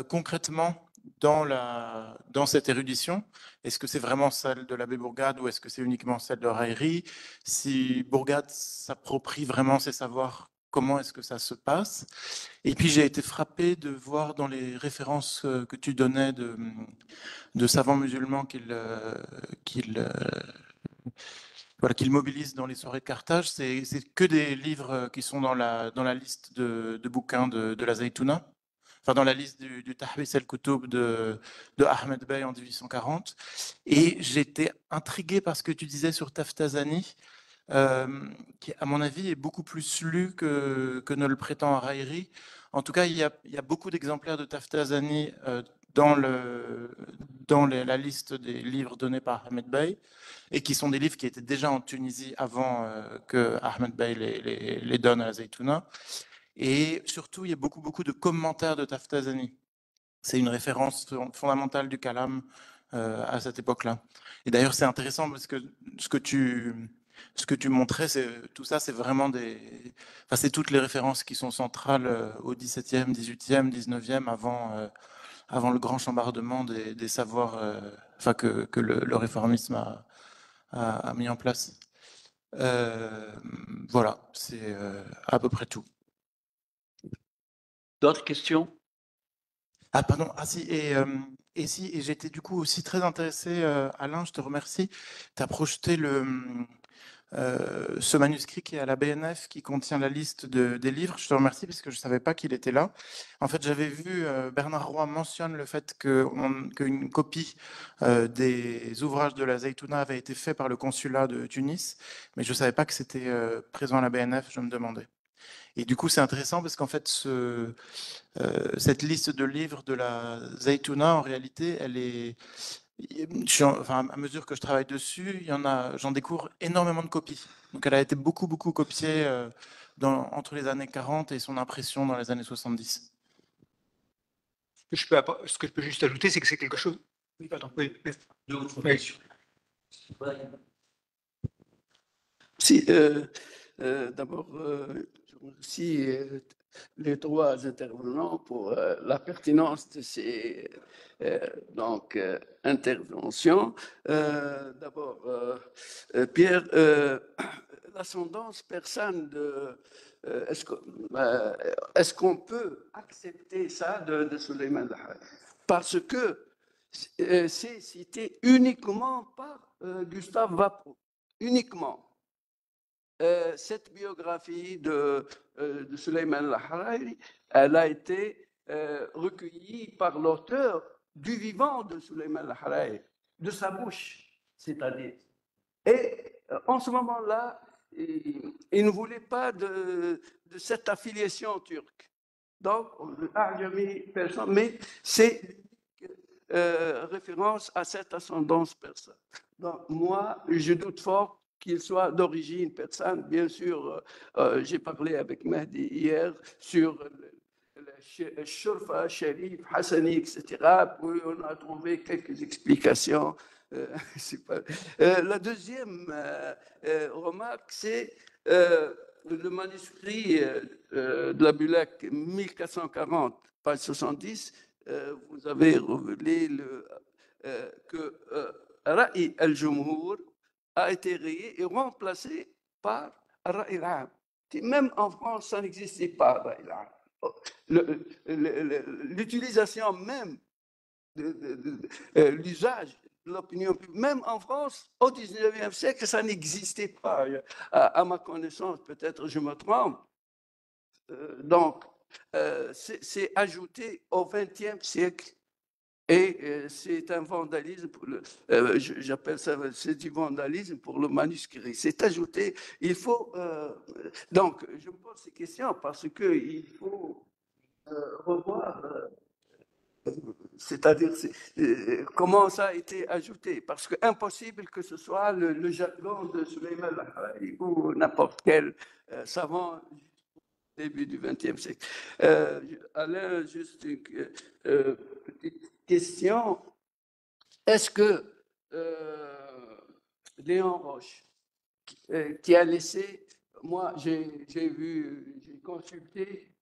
Speaker 5: concrètement dans cette érudition? Est-ce que c'est vraiment celle de l'abbé Bourgade ou est-ce que c'est uniquement celle de Hariri? Si Bourgade s'approprie vraiment ces savoirs, comment est-ce que ça se passe? Et puis j'ai été frappé de voir dans les références que tu donnais de savants musulmans qu'il mobilise dans les soirées de Carthage, c'est que des livres qui sont dans la liste de bouquins de la Zaytouna, enfin dans la liste du Tahwis el-Koutoub de Ahmed Bey en 1840. Et j'étais intrigué par ce que tu disais sur Taftazani, qui, à mon avis, est beaucoup plus lu que ne le prétend Hariri. En tout cas, il y a beaucoup d'exemplaires de Taftazani dans la liste des livres donnés par Ahmed Bey, et qui sont des livres qui étaient déjà en Tunisie avant que Ahmed Bey les donne à la Zaytouna. Et surtout, il y a beaucoup de commentaires de Taftazani. C'est une référence fondamentale du kalam à cette époque-là. Et d'ailleurs, c'est intéressant parce que ce que tu montrais, tout ça, c'est vraiment c'est toutes les références qui sont centrales au XVIIe, XVIIIe, XIXe, avant le grand chambardement des savoirs que le réformisme a mis en place. Voilà, c'est à peu près tout.
Speaker 1: D'autres questions?
Speaker 5: Ah, pardon. Ah, si. Et j'étais du coup aussi très intéressé, Alain, je te remercie. Tu as projeté ce manuscrit qui est à la BNF, qui contient la liste des livres. Je te remercie parce que je ne savais pas qu'il était là. En fait, j'avais vu Bernard Roy mentionne le fait qu'une copie des ouvrages de la Zaytouna avait été faite par le consulat de Tunis, mais je ne savais pas que c'était présent à la BNF, je me demandais. Et du coup, c'est intéressant parce qu'en fait, cette liste de livres de la Zaytouna, en réalité, elle est, enfin, à mesure que je travaille dessus, j'en découvre énormément de copies. Donc, elle a été beaucoup, beaucoup copiée entre les années 40 et son impression dans les années 70.
Speaker 3: Ce que je peux juste ajouter, c'est que c'est quelque chose. Oui, pardon. Oui. Oui.
Speaker 6: Si, d'abord, je remercie les trois intervenants pour la pertinence de ces interventions. D'abord, Pierre, l'ascendance persane est-ce qu'on peut accepter ça de Souleymane Lahaj? Parce que c'est cité uniquement par Gustave Vapeau, uniquement. Cette biographie de Souleymane Laharari, elle a été recueillie par l'auteur du vivant de Souleymane Laharari, de sa bouche, c'est-à-dire. Et en ce moment-là, il ne voulait pas de cette affiliation turque. Donc, personne, mais c'est référence à cette ascendance persane. Donc, moi, je doute fort qu'il soit d'origine persane. Bien sûr, j'ai parlé avec Mahdi hier sur le Shurfa, Sharif, Hassani, etc. Puis on a trouvé quelques explications. La deuxième remarque, c'est le manuscrit de la Bulak 1440, page 70. Vous avez révélé que Ra'i al-Jumhur a été rayé et remplacé par Ra'i al-Am. Même en France, ça n'existait pas, Ra'i al-Am. L'utilisation même, l'usage de l'opinion publique, même en France, au 19e siècle, ça n'existait pas. À ma connaissance, peut-être je me trompe. Donc, c'est ajouté au XXe siècle et c'est un vandalisme, j'appelle ça, c'est du vandalisme pour le manuscrit. C'est ajouté, il faut, donc je me pose ces questions parce qu'il faut revoir, c'est-à-dire comment ça a été ajouté, parce que impossible que ce soit le jargon de Souleymane Laharari ou n'importe quel savant début du XXe siècle. Alain, juste une petite question. Est-ce que Léon Roche, qui a laissé, moi j'ai consulté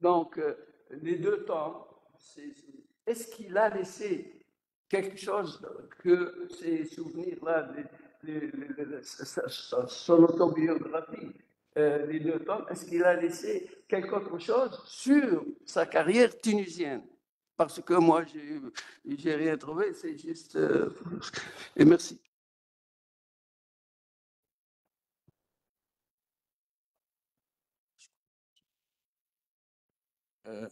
Speaker 6: donc les deux tomes, est-ce qu'il a laissé quelque chose que ces souvenirs-là, son autobiographie, les deux tomes, est-ce qu'il a laissé quelque autre chose sur sa carrière tunisienne? Parce que moi, j'ai rien trouvé, c'est juste... et merci.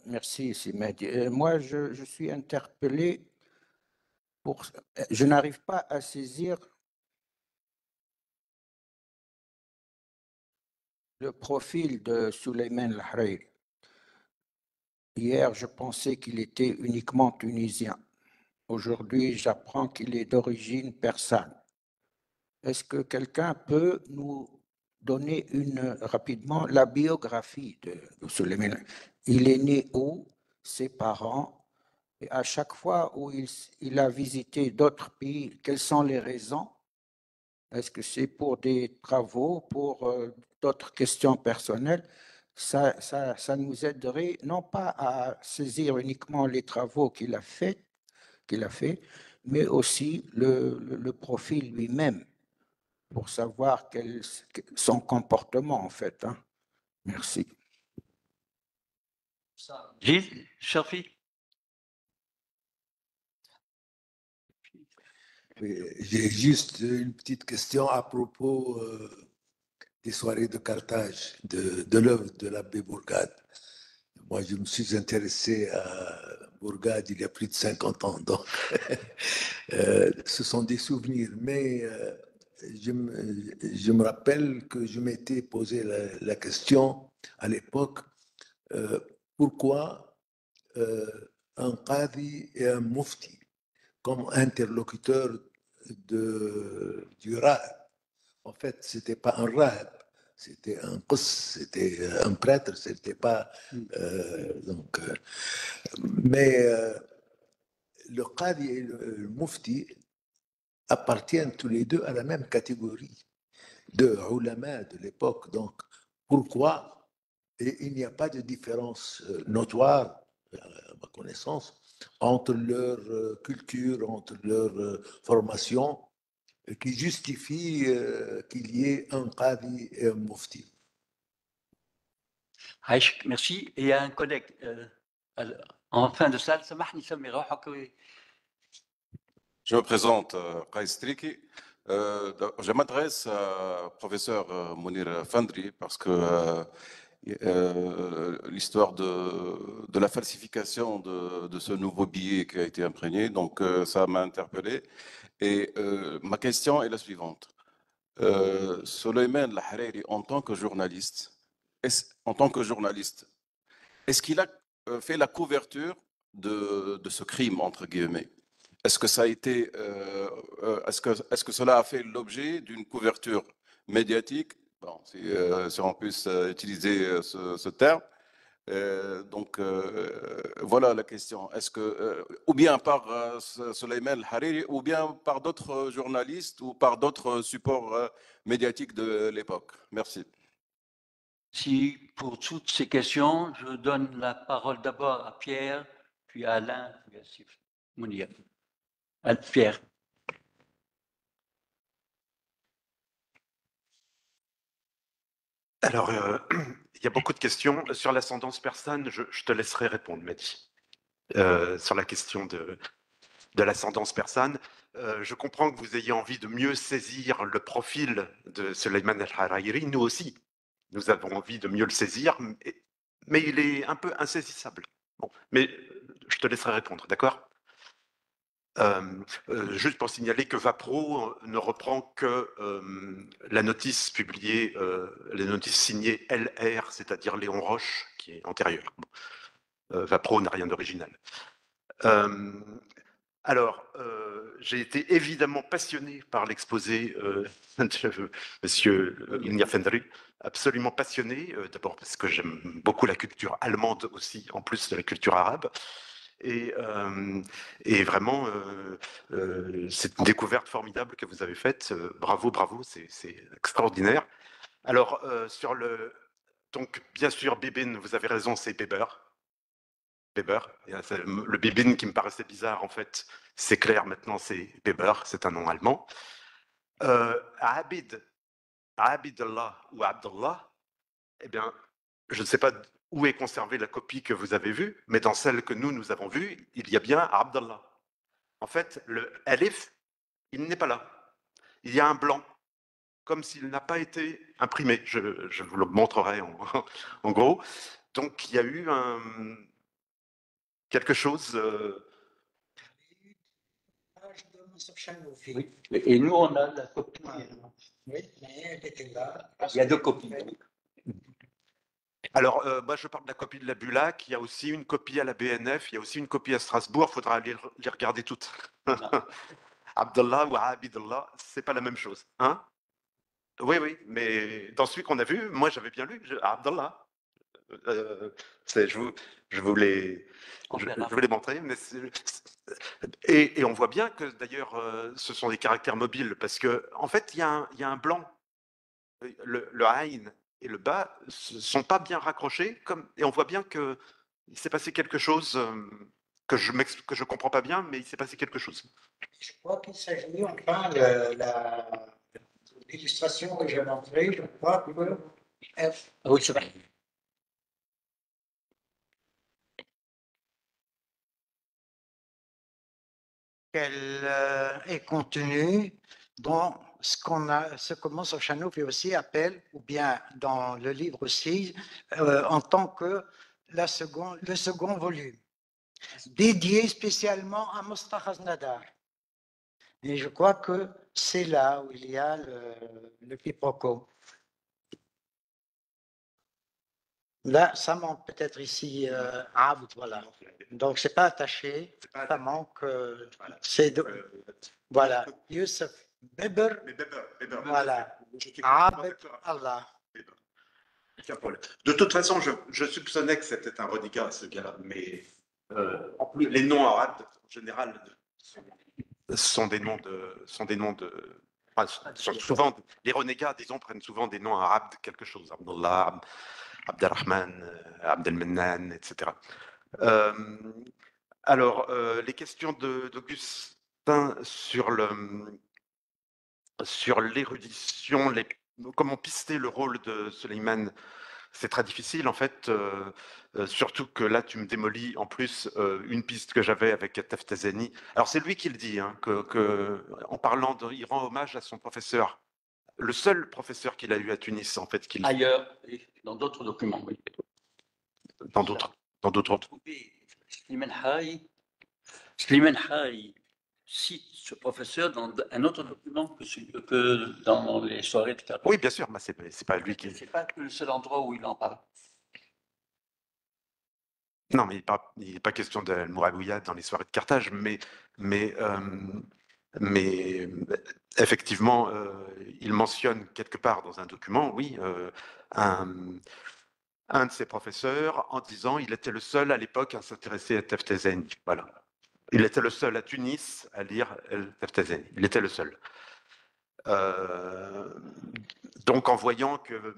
Speaker 4: Merci, Simedi. Moi, je suis interpellé je n'arrive pas à saisir le profil de Souleymane Lahariri. Hier, je pensais qu'il était uniquement tunisien. Aujourd'hui, j'apprends qu'il est d'origine persane. Est-ce que quelqu'un peut nous donner rapidement la biographie de Souleymane? Il est né où? Ses parents? Et à chaque fois où il a visité d'autres pays, quelles sont les raisons? Est-ce que c'est pour des travaux, pour d'autres questions personnelles? Ça nous aiderait non pas à saisir uniquement les travaux qu'il a fait, mais aussi le profil lui-même, pour savoir son comportement en fait. Hein. Merci.
Speaker 1: Gilles, Shafi.
Speaker 7: Oui, j'ai juste une petite question à propos des soirées de Carthage, de l'œuvre de l'abbé Bourgade. Moi, je me suis intéressé à Bourgade il y a plus de 50 ans, donc ce sont des souvenirs. Mais je me rappelle que je m'étais posé la question à l'époque, pourquoi un qadi et un mufti comme interlocuteur du rahab. En fait, ce n'était pas un rahab, c'était un qus, c'était un prêtre, c'était pas. Mais le qadi et le mufti appartiennent tous les deux à la même catégorie de ulama de l'époque. Donc, pourquoi il n'y a pas de différence notoire, à ma connaissance, entre leur culture, entre leur formation, qui justifie qu'il y ait un qadi et un mufti.
Speaker 1: Aïch, merci. Et il y a un collègue en fin de salle, سامحني سمي روحك.
Speaker 8: Je me présente, Qais Triki. Je m'adresse au professeur Mounir Fandri parce que l'histoire de la falsification de ce nouveau billet qui a été imprégné, donc ça m'a interpellé. Et ma question est la suivante. Souleymane Al-Hariri, en tant que journaliste, est-ce qu'il a fait la couverture de ce crime, entre guillemets? Est-ce que ça a été, est-ce que cela a fait l'objet d'une couverture médiatique, bon, si on puisse utiliser ce terme? Donc voilà la question. Est-ce que ou bien par Souleymane Al-Hariri ou bien par d'autres journalistes ou par d'autres supports médiatiques de l'époque? Merci.
Speaker 1: Si pour toutes ces questions, je donne la parole d'abord à Pierre, puis à Alain, puis à Mounir. Pierre.
Speaker 2: Alors, il y a beaucoup de questions. Sur l'ascendance persane, je te laisserai répondre, Mehdi. Sur la question de l'ascendance persane, je comprends que vous ayez envie de mieux saisir le profil de Souleymane El-Hariri. Nous aussi, nous avons envie de mieux le saisir, mais il est un peu insaisissable. Bon, mais je te laisserai répondre, d'accord? Juste pour signaler que Vapro ne reprend que la notice publiée, la notice signée LR, c'est-à-dire Léon Roche, qui est antérieure. Vapro n'a rien d'original. Alors, j'ai été évidemment passionné par l'exposé de Monsieur Mounir Fandri, absolument passionné, d'abord parce que j'aime beaucoup la culture allemande aussi, en plus de la culture arabe. Et vraiment, c'est une découverte formidable que vous avez faite. Bravo, bravo, c'est extraordinaire. Alors, donc, bien sûr, Bibin, vous avez raison, c'est Weber. Weber. Le Bibin qui me paraissait bizarre, en fait, c'est clair, maintenant, c'est Weber, c'est un nom allemand. Abidallah ou Abdallah, eh bien, je ne sais pas où est conservée la copie que vous avez vue, mais dans celle que nous avons vue, il y a bien Abdallah. En fait, le Alif, il n'est pas là. Il y a un blanc, comme s'il n'a pas été imprimé. Je vous le montrerai en gros. Donc, il y a eu quelque chose...
Speaker 1: Oui. Et nous, on a la copie.
Speaker 4: Oui, mais elle était là.
Speaker 1: Il y a deux copies.
Speaker 2: Alors, moi, je parle de la copie de la Bulac. Il y a aussi une copie à la BNF. Il y a aussi une copie à Strasbourg. Il faudra les regarder toutes. Abdallah ou Abidallah, c'est pas la même chose. Hein? Oui, oui, mais dans celui qu'on a vu, moi, j'avais bien lu Abdallah. Je vous l'ai montré. Mais et on voit bien que, d'ailleurs, ce sont des caractères mobiles. Parce qu'en fait, il y a un blanc. Le Aïn et le bas ne sont pas bien raccrochés, et on voit bien qu'il s'est passé quelque chose que je ne comprends pas bien, mais il s'est passé quelque chose.
Speaker 4: Je crois qu'il s'agit, enfin, l'illustration que j'ai montrée, je crois que...
Speaker 1: Oui, c'est vrai.
Speaker 4: qu'elle est contenue dans ce que Monsor Chanoufi aussi appelle, ou bien dans le livre aussi, en tant que le second volume, dédié spécialement à Mustahaz Nadar. Et je crois que c'est là où il y a le quiproquo. Là, ça manque peut-être ici, Abd, voilà. Donc, c'est pas attaché, ça manque, voilà, Youssef Beber, voilà, Abd Allah.
Speaker 2: De toute façon, je soupçonnais que c'était un reliquat, ce gars-là, mais en plus, les noms arabes, en général, sont des noms de sont souvent, les renégats, disons, prennent souvent des noms arabes de quelque chose, Abdullah, Abdelrahman, Abdelmennan, etc. Alors, les questions d'Augustin sur l'érudition, comment pister le rôle de Suleiman, c'est très difficile en fait, surtout que là tu me démolis en plus une piste que j'avais avec Taftazani. Alors c'est lui qui le dit, hein, en parlant, il rend hommage à son professeur, le seul professeur qu'il a eu à Tunis en fait.
Speaker 1: Ailleurs, et dans d'autres documents, oui.
Speaker 2: Dans d'autres.
Speaker 1: Slimane Haï cite ce professeur dans un autre document que dans les soirées de cartes.
Speaker 2: Oui, bien sûr, mais c'est pas lui qui.
Speaker 1: C'est pas le seul endroit où il en parle.
Speaker 2: Non, mais il n'est pas question de Mourabouya dans les soirées de Carthage, mais effectivement, il mentionne quelque part dans un document, oui, un de ses professeurs en disant il était le seul à l'époque à s'intéresser à Taftazani. Voilà. Il était le seul à Tunis à lire Taftazani. Il était le seul. Donc en voyant que,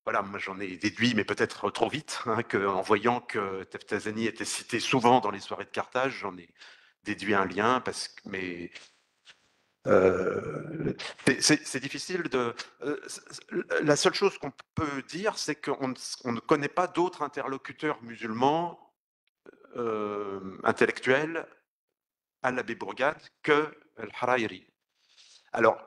Speaker 2: voilà, moi j'en ai déduit, mais peut-être trop vite, hein, qu'en voyant que Taftazani était cité souvent dans les soirées de Carthage, j'en ai déduit un lien, mais c'est difficile de. La seule chose qu'on peut dire, c'est qu'on ne connaît pas d'autres interlocuteurs musulmans intellectuels à l'abbé Bourgade que Al-Harayri. Alors,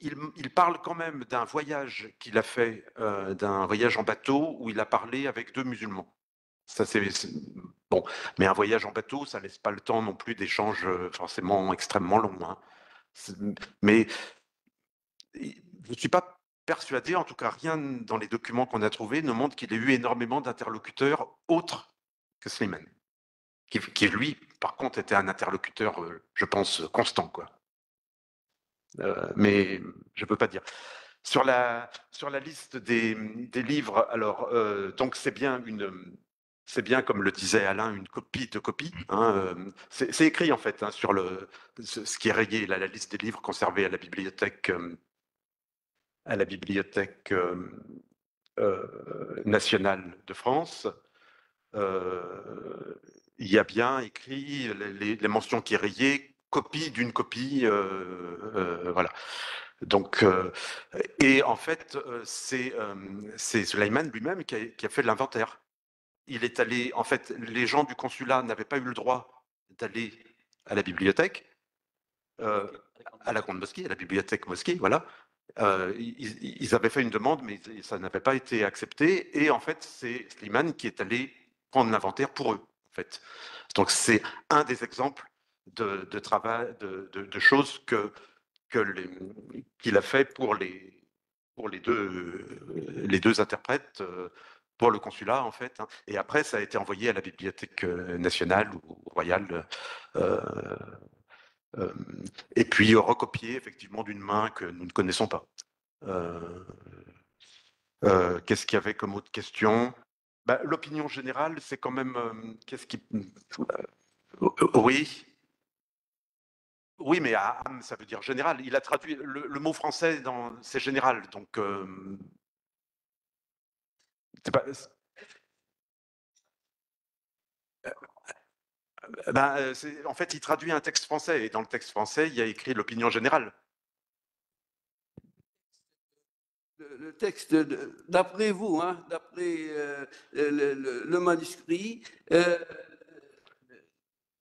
Speaker 2: il parle quand même d'un voyage qu'il a fait, d'un voyage en bateau où il a parlé avec 2 musulmans. Ça, c'est bon, mais un voyage en bateau, ça laisse pas le temps non plus d'échanges forcément extrêmement longs. Hein. Mais je ne suis pas persuadé, en tout cas rien dans les documents qu'on a trouvés ne montre qu'il ait eu énormément d'interlocuteurs autres que Slimane, qui lui, par contre, était un interlocuteur, je pense, constant, quoi. Mais je ne peux pas dire. Sur la liste des livres, alors, donc c'est bien comme le disait Alain, une copie de copie. Hein, c'est écrit en fait hein, sur ce qui est rayé, la liste des livres conservés à la bibliothèque nationale de France. Il y a bien écrit les mentions qui est rayées, copie d'une copie, voilà. Donc, et en fait, c'est Suleiman lui-même qui a fait l'inventaire. Il est allé, en fait, les gens du consulat n'avaient pas eu le droit d'aller à la bibliothèque, à la grande mosquée, à la bibliothèque mosquée, voilà. Ils avaient fait une demande, mais ça n'avait pas été accepté. Et en fait, c'est Slimane qui est allé prendre l'inventaire pour eux. En fait. Donc, c'est un des exemples de travail, de choses qu'il a fait pour les deux interprètes, pour le consulat, en fait. Hein. Et après, ça a été envoyé à la Bibliothèque nationale ou royale. Et puis recopié effectivement d'une main que nous ne connaissons pas. Qu'est-ce qu'il y avait comme autre question? L'opinion générale, c'est quand même. Oui, mais Am, ça veut dire général. Il a traduit le mot français c'est général, donc. En fait, il traduit un texte français, et dans le texte français, il y a écrit l'opinion générale.
Speaker 6: Le texte, d'après vous, hein, d'après le manuscrit,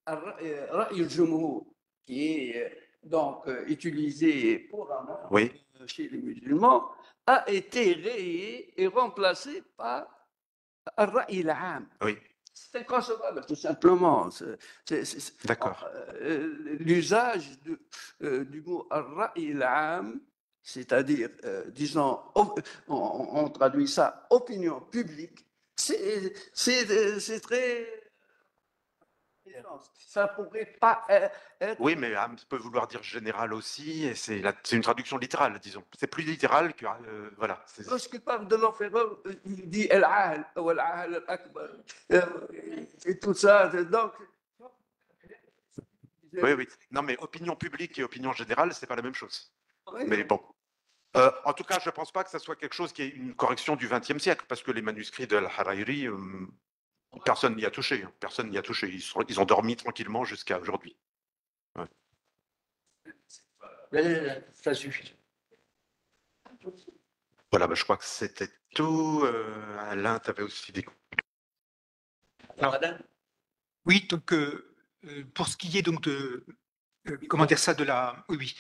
Speaker 6: Ra'y al-Jumhur, qui est donc utilisé couramment
Speaker 2: Oui.
Speaker 6: chez les musulmans, a été rayé et remplacé par Al-Ra'i al-Am.
Speaker 2: Oui.
Speaker 6: C'est inconcevable, tout simplement.
Speaker 2: D'accord.
Speaker 6: L'usage du mot Al-Ra'i al-Am, c'est-à-dire, disons, on traduit ça opinion publique, c'est très. Ça pourrait pas être.
Speaker 2: Oui, mais Am peut vouloir dire général aussi, et c'est une traduction littérale, disons. C'est plus littéral que voilà.
Speaker 6: Lorsqu'il parle de l'empereur, il dit Al-Ahl ou Al-Ahl al-Akbar et tout ça. Donc.
Speaker 2: Oui, oui. Non, mais opinion publique et opinion générale, c'est pas la même chose.
Speaker 6: Oui,
Speaker 2: Mais bon. En tout cas, je ne pense pas que ça soit quelque chose qui est une correction du XXe siècle, parce que les manuscrits de Al-Hariri, personne n'y a touché. Personne n'y a touché. Ils ont dormi tranquillement jusqu'à aujourd'hui. Ouais.
Speaker 3: Ça suffit.
Speaker 2: Voilà, bah, je crois que c'était tout. Alain, tu avais aussi des...
Speaker 3: Oui, donc pour ce qui est donc de comment dire ça, de la, oui, oui,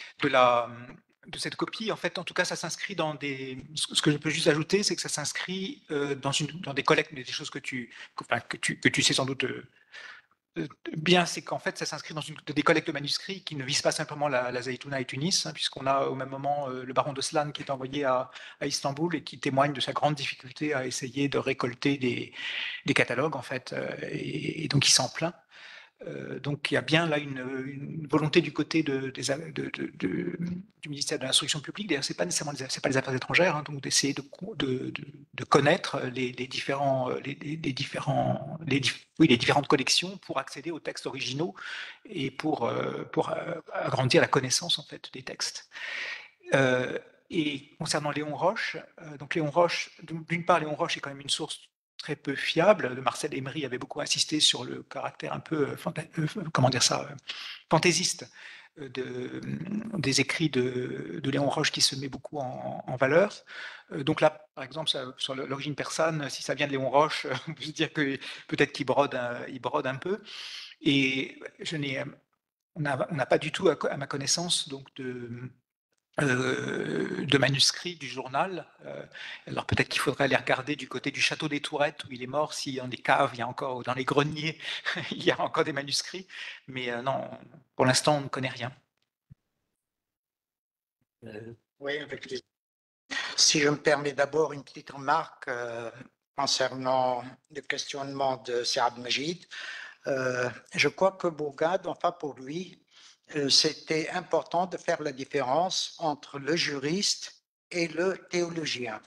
Speaker 3: de cette copie, en fait, en tout cas, ça s'inscrit dans des. Ce que je peux juste ajouter, c'est que ça s'inscrit dans des collectes, des choses que tu sais sans doute bien, c'est qu'en fait, ça s'inscrit dans des collectes de manuscrits qui ne visent pas simplement la Zaytouna et Tunis, hein, puisqu'on a au même moment le baron de Slan qui est envoyé à Istanbul et qui témoigne de sa grande difficulté à essayer de récolter des catalogues, en fait, et donc il s'en plaint. Donc il y a bien là une volonté du côté du ministère de l'Instruction publique, d'ailleurs c'est pas nécessairement c'est pas les affaires étrangères, hein, donc d'essayer de connaître les différentes collections pour accéder aux textes originaux et pour agrandir la connaissance en fait des textes. Et concernant Léon Roche, donc Léon Roche, d'une part Léon Roche est quand même une source très peu fiable. Marcel Emery avait beaucoup insisté sur le caractère un peu, comment dire ça, fantaisiste des écrits de Léon Roche qui se met beaucoup en valeur. Donc là, par exemple, sur l'origine persane, si ça vient de Léon Roche, on peut se dire que peut-être qu'il brode un peu. Et on n'a pas du tout, à ma connaissance, donc de manuscrits du journal. Alors peut-être qu'il faudrait aller regarder du côté du château des Tourettes où il est mort, si dans les caves, il y a encore, ou dans les greniers, il y a encore des manuscrits. Mais non, pour l'instant, on ne connaît rien.
Speaker 4: Oui, avec plaisir. Si je me permets d'abord une petite remarque concernant le questionnement de Saad Majid. Je crois que Bourgade, enfin pour lui, c'était important de faire la différence entre le juriste et le théologien.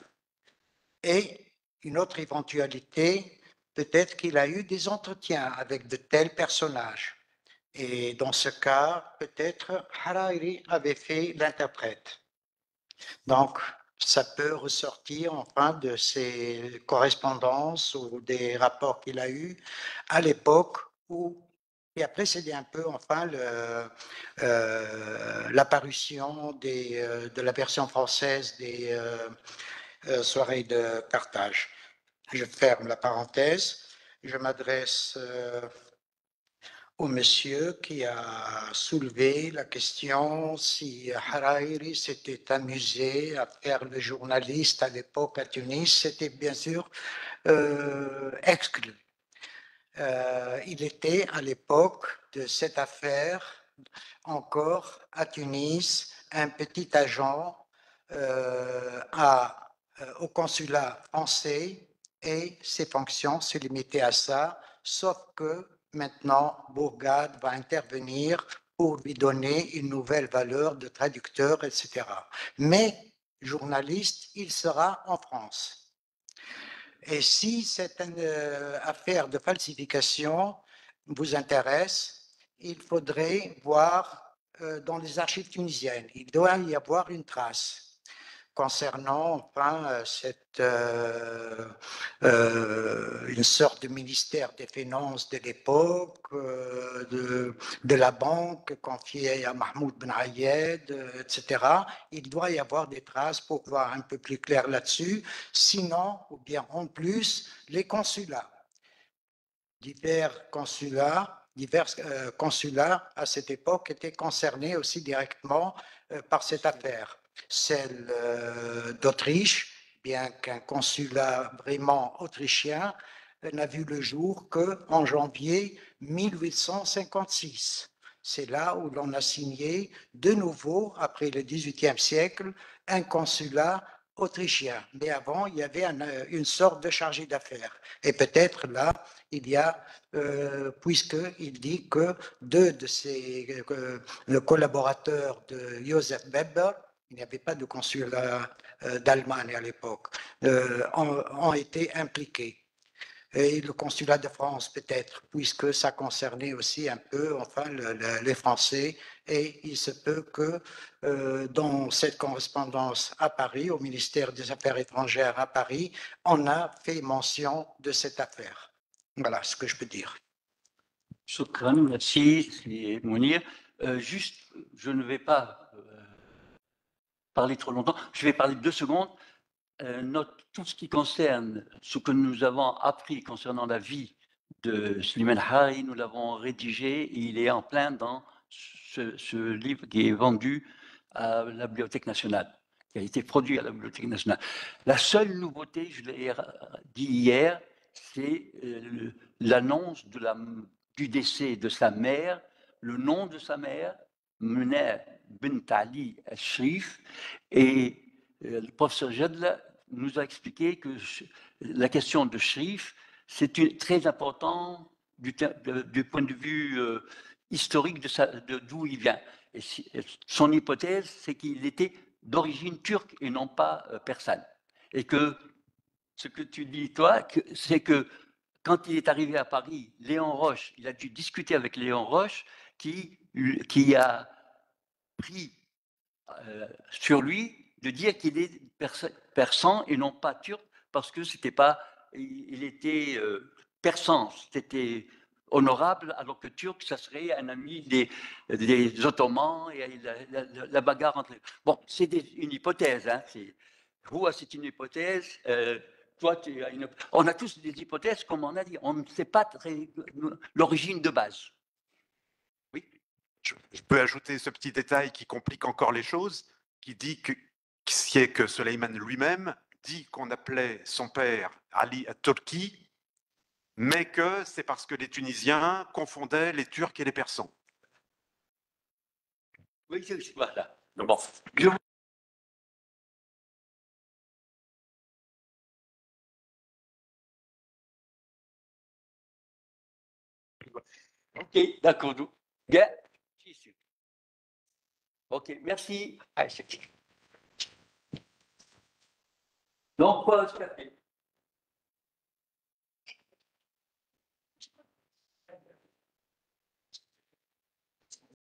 Speaker 4: Et une autre éventualité, peut-être qu'il a eu des entretiens avec de tels personnages. Et dans ce cas, peut-être Harari avait fait l'interprète. Donc, ça peut ressortir enfin de ses correspondances ou des rapports qu'il a eus à l'époque où il a précédé un peu enfin l'apparition de la version française des soirées de Carthage. Je ferme la parenthèse. Je m'adresse au monsieur qui a soulevé la question si Hariri s'était amusé à faire le journaliste à l'époque à Tunis. C'était bien sûr exclu. Il était à l'époque de cette affaire encore à Tunis un petit agent au consulat français et ses fonctions se limitaient à ça, sauf que maintenant Bourgade va intervenir pour lui donner une nouvelle valeur de traducteur, etc. Mais journaliste, il sera en France. Et si cette affaire de falsification vous intéresse, il faudrait voir dans les archives tunisiennes. Il doit y avoir une trace concernant enfin, une sorte de ministère des Finances de l'époque, de la banque confiée à Mahmoud Ben Ayed, etc. Il doit y avoir des traces pour voir un peu plus clair là-dessus. Sinon, ou bien en plus, les consulats. Divers consulats divers consulats à cette époque étaient concernés aussi directement par cette affaire. Celle d'Autriche, bien qu'un consulat vraiment autrichien, n'a vu le jour qu'en janvier 1856. C'est là où l'on a signé de nouveau, après le XVIIIe siècle, un consulat autrichien. Mais avant, il y avait une sorte de chargé d'affaires. Et peut-être là, il y a, puisqu'il dit que deux de ses collaborateurs de Joseph Weber, il n'y avait pas de consulat d'Allemagne à l'époque, ont été impliqués. Et le consulat de France peut-être, puisque ça concernait aussi un peu, enfin, les Français. Et il se peut que dans cette correspondance à Paris, au ministère des Affaires étrangères à Paris, on a fait mention de cette affaire. Voilà ce que je peux dire.
Speaker 1: Shukran, merci, c'est Mounir. Juste, je ne vais pas parler trop longtemps, je vais parler 2 secondes. Tout ce qui concerne ce que nous avons appris concernant la vie de Slimane Hari, nous l'avons rédigé et il est en plein dans ce livre qui est vendu à la Bibliothèque nationale, qui a été produit à la Bibliothèque nationale. La seule nouveauté, je l'ai dit hier, c'est l'annonce du décès de sa mère, le nom de sa mère, Muna bint Ali al-Shrif, et le professeur Jadla nous a expliqué que la question de Shrif, c'est très important du point de vue historique d'où il vient. Et son hypothèse, c'est qu'il était d'origine turque et non pas persane. Et que ce que tu dis, toi, c'est que quand il est arrivé à Paris, Léon Roche, il a dû discuter avec Léon Roche qui a pris sur lui de dire qu'il est persan et non pas turc parce que c'était pas, il était persan, c'était honorable, alors que turc, ça serait un ami des Ottomans et la bagarre entre. Bon, c'est une hypothèse, hein, c'est une hypothèse. Toi, on a tous des hypothèses, comme on a dit, on ne sait pas l'origine de base. Oui.
Speaker 2: Je peux ajouter ce petit détail qui complique encore les choses, qui dit que Suleiman lui-même dit qu'on appelait son père Ali al-Turki, mais que c'est parce que les Tunisiens confondaient les Turcs et les Persans.
Speaker 1: Oui, voilà. Bon. Ok, d'accord. Bien. Ok, merci. Donc, pause café.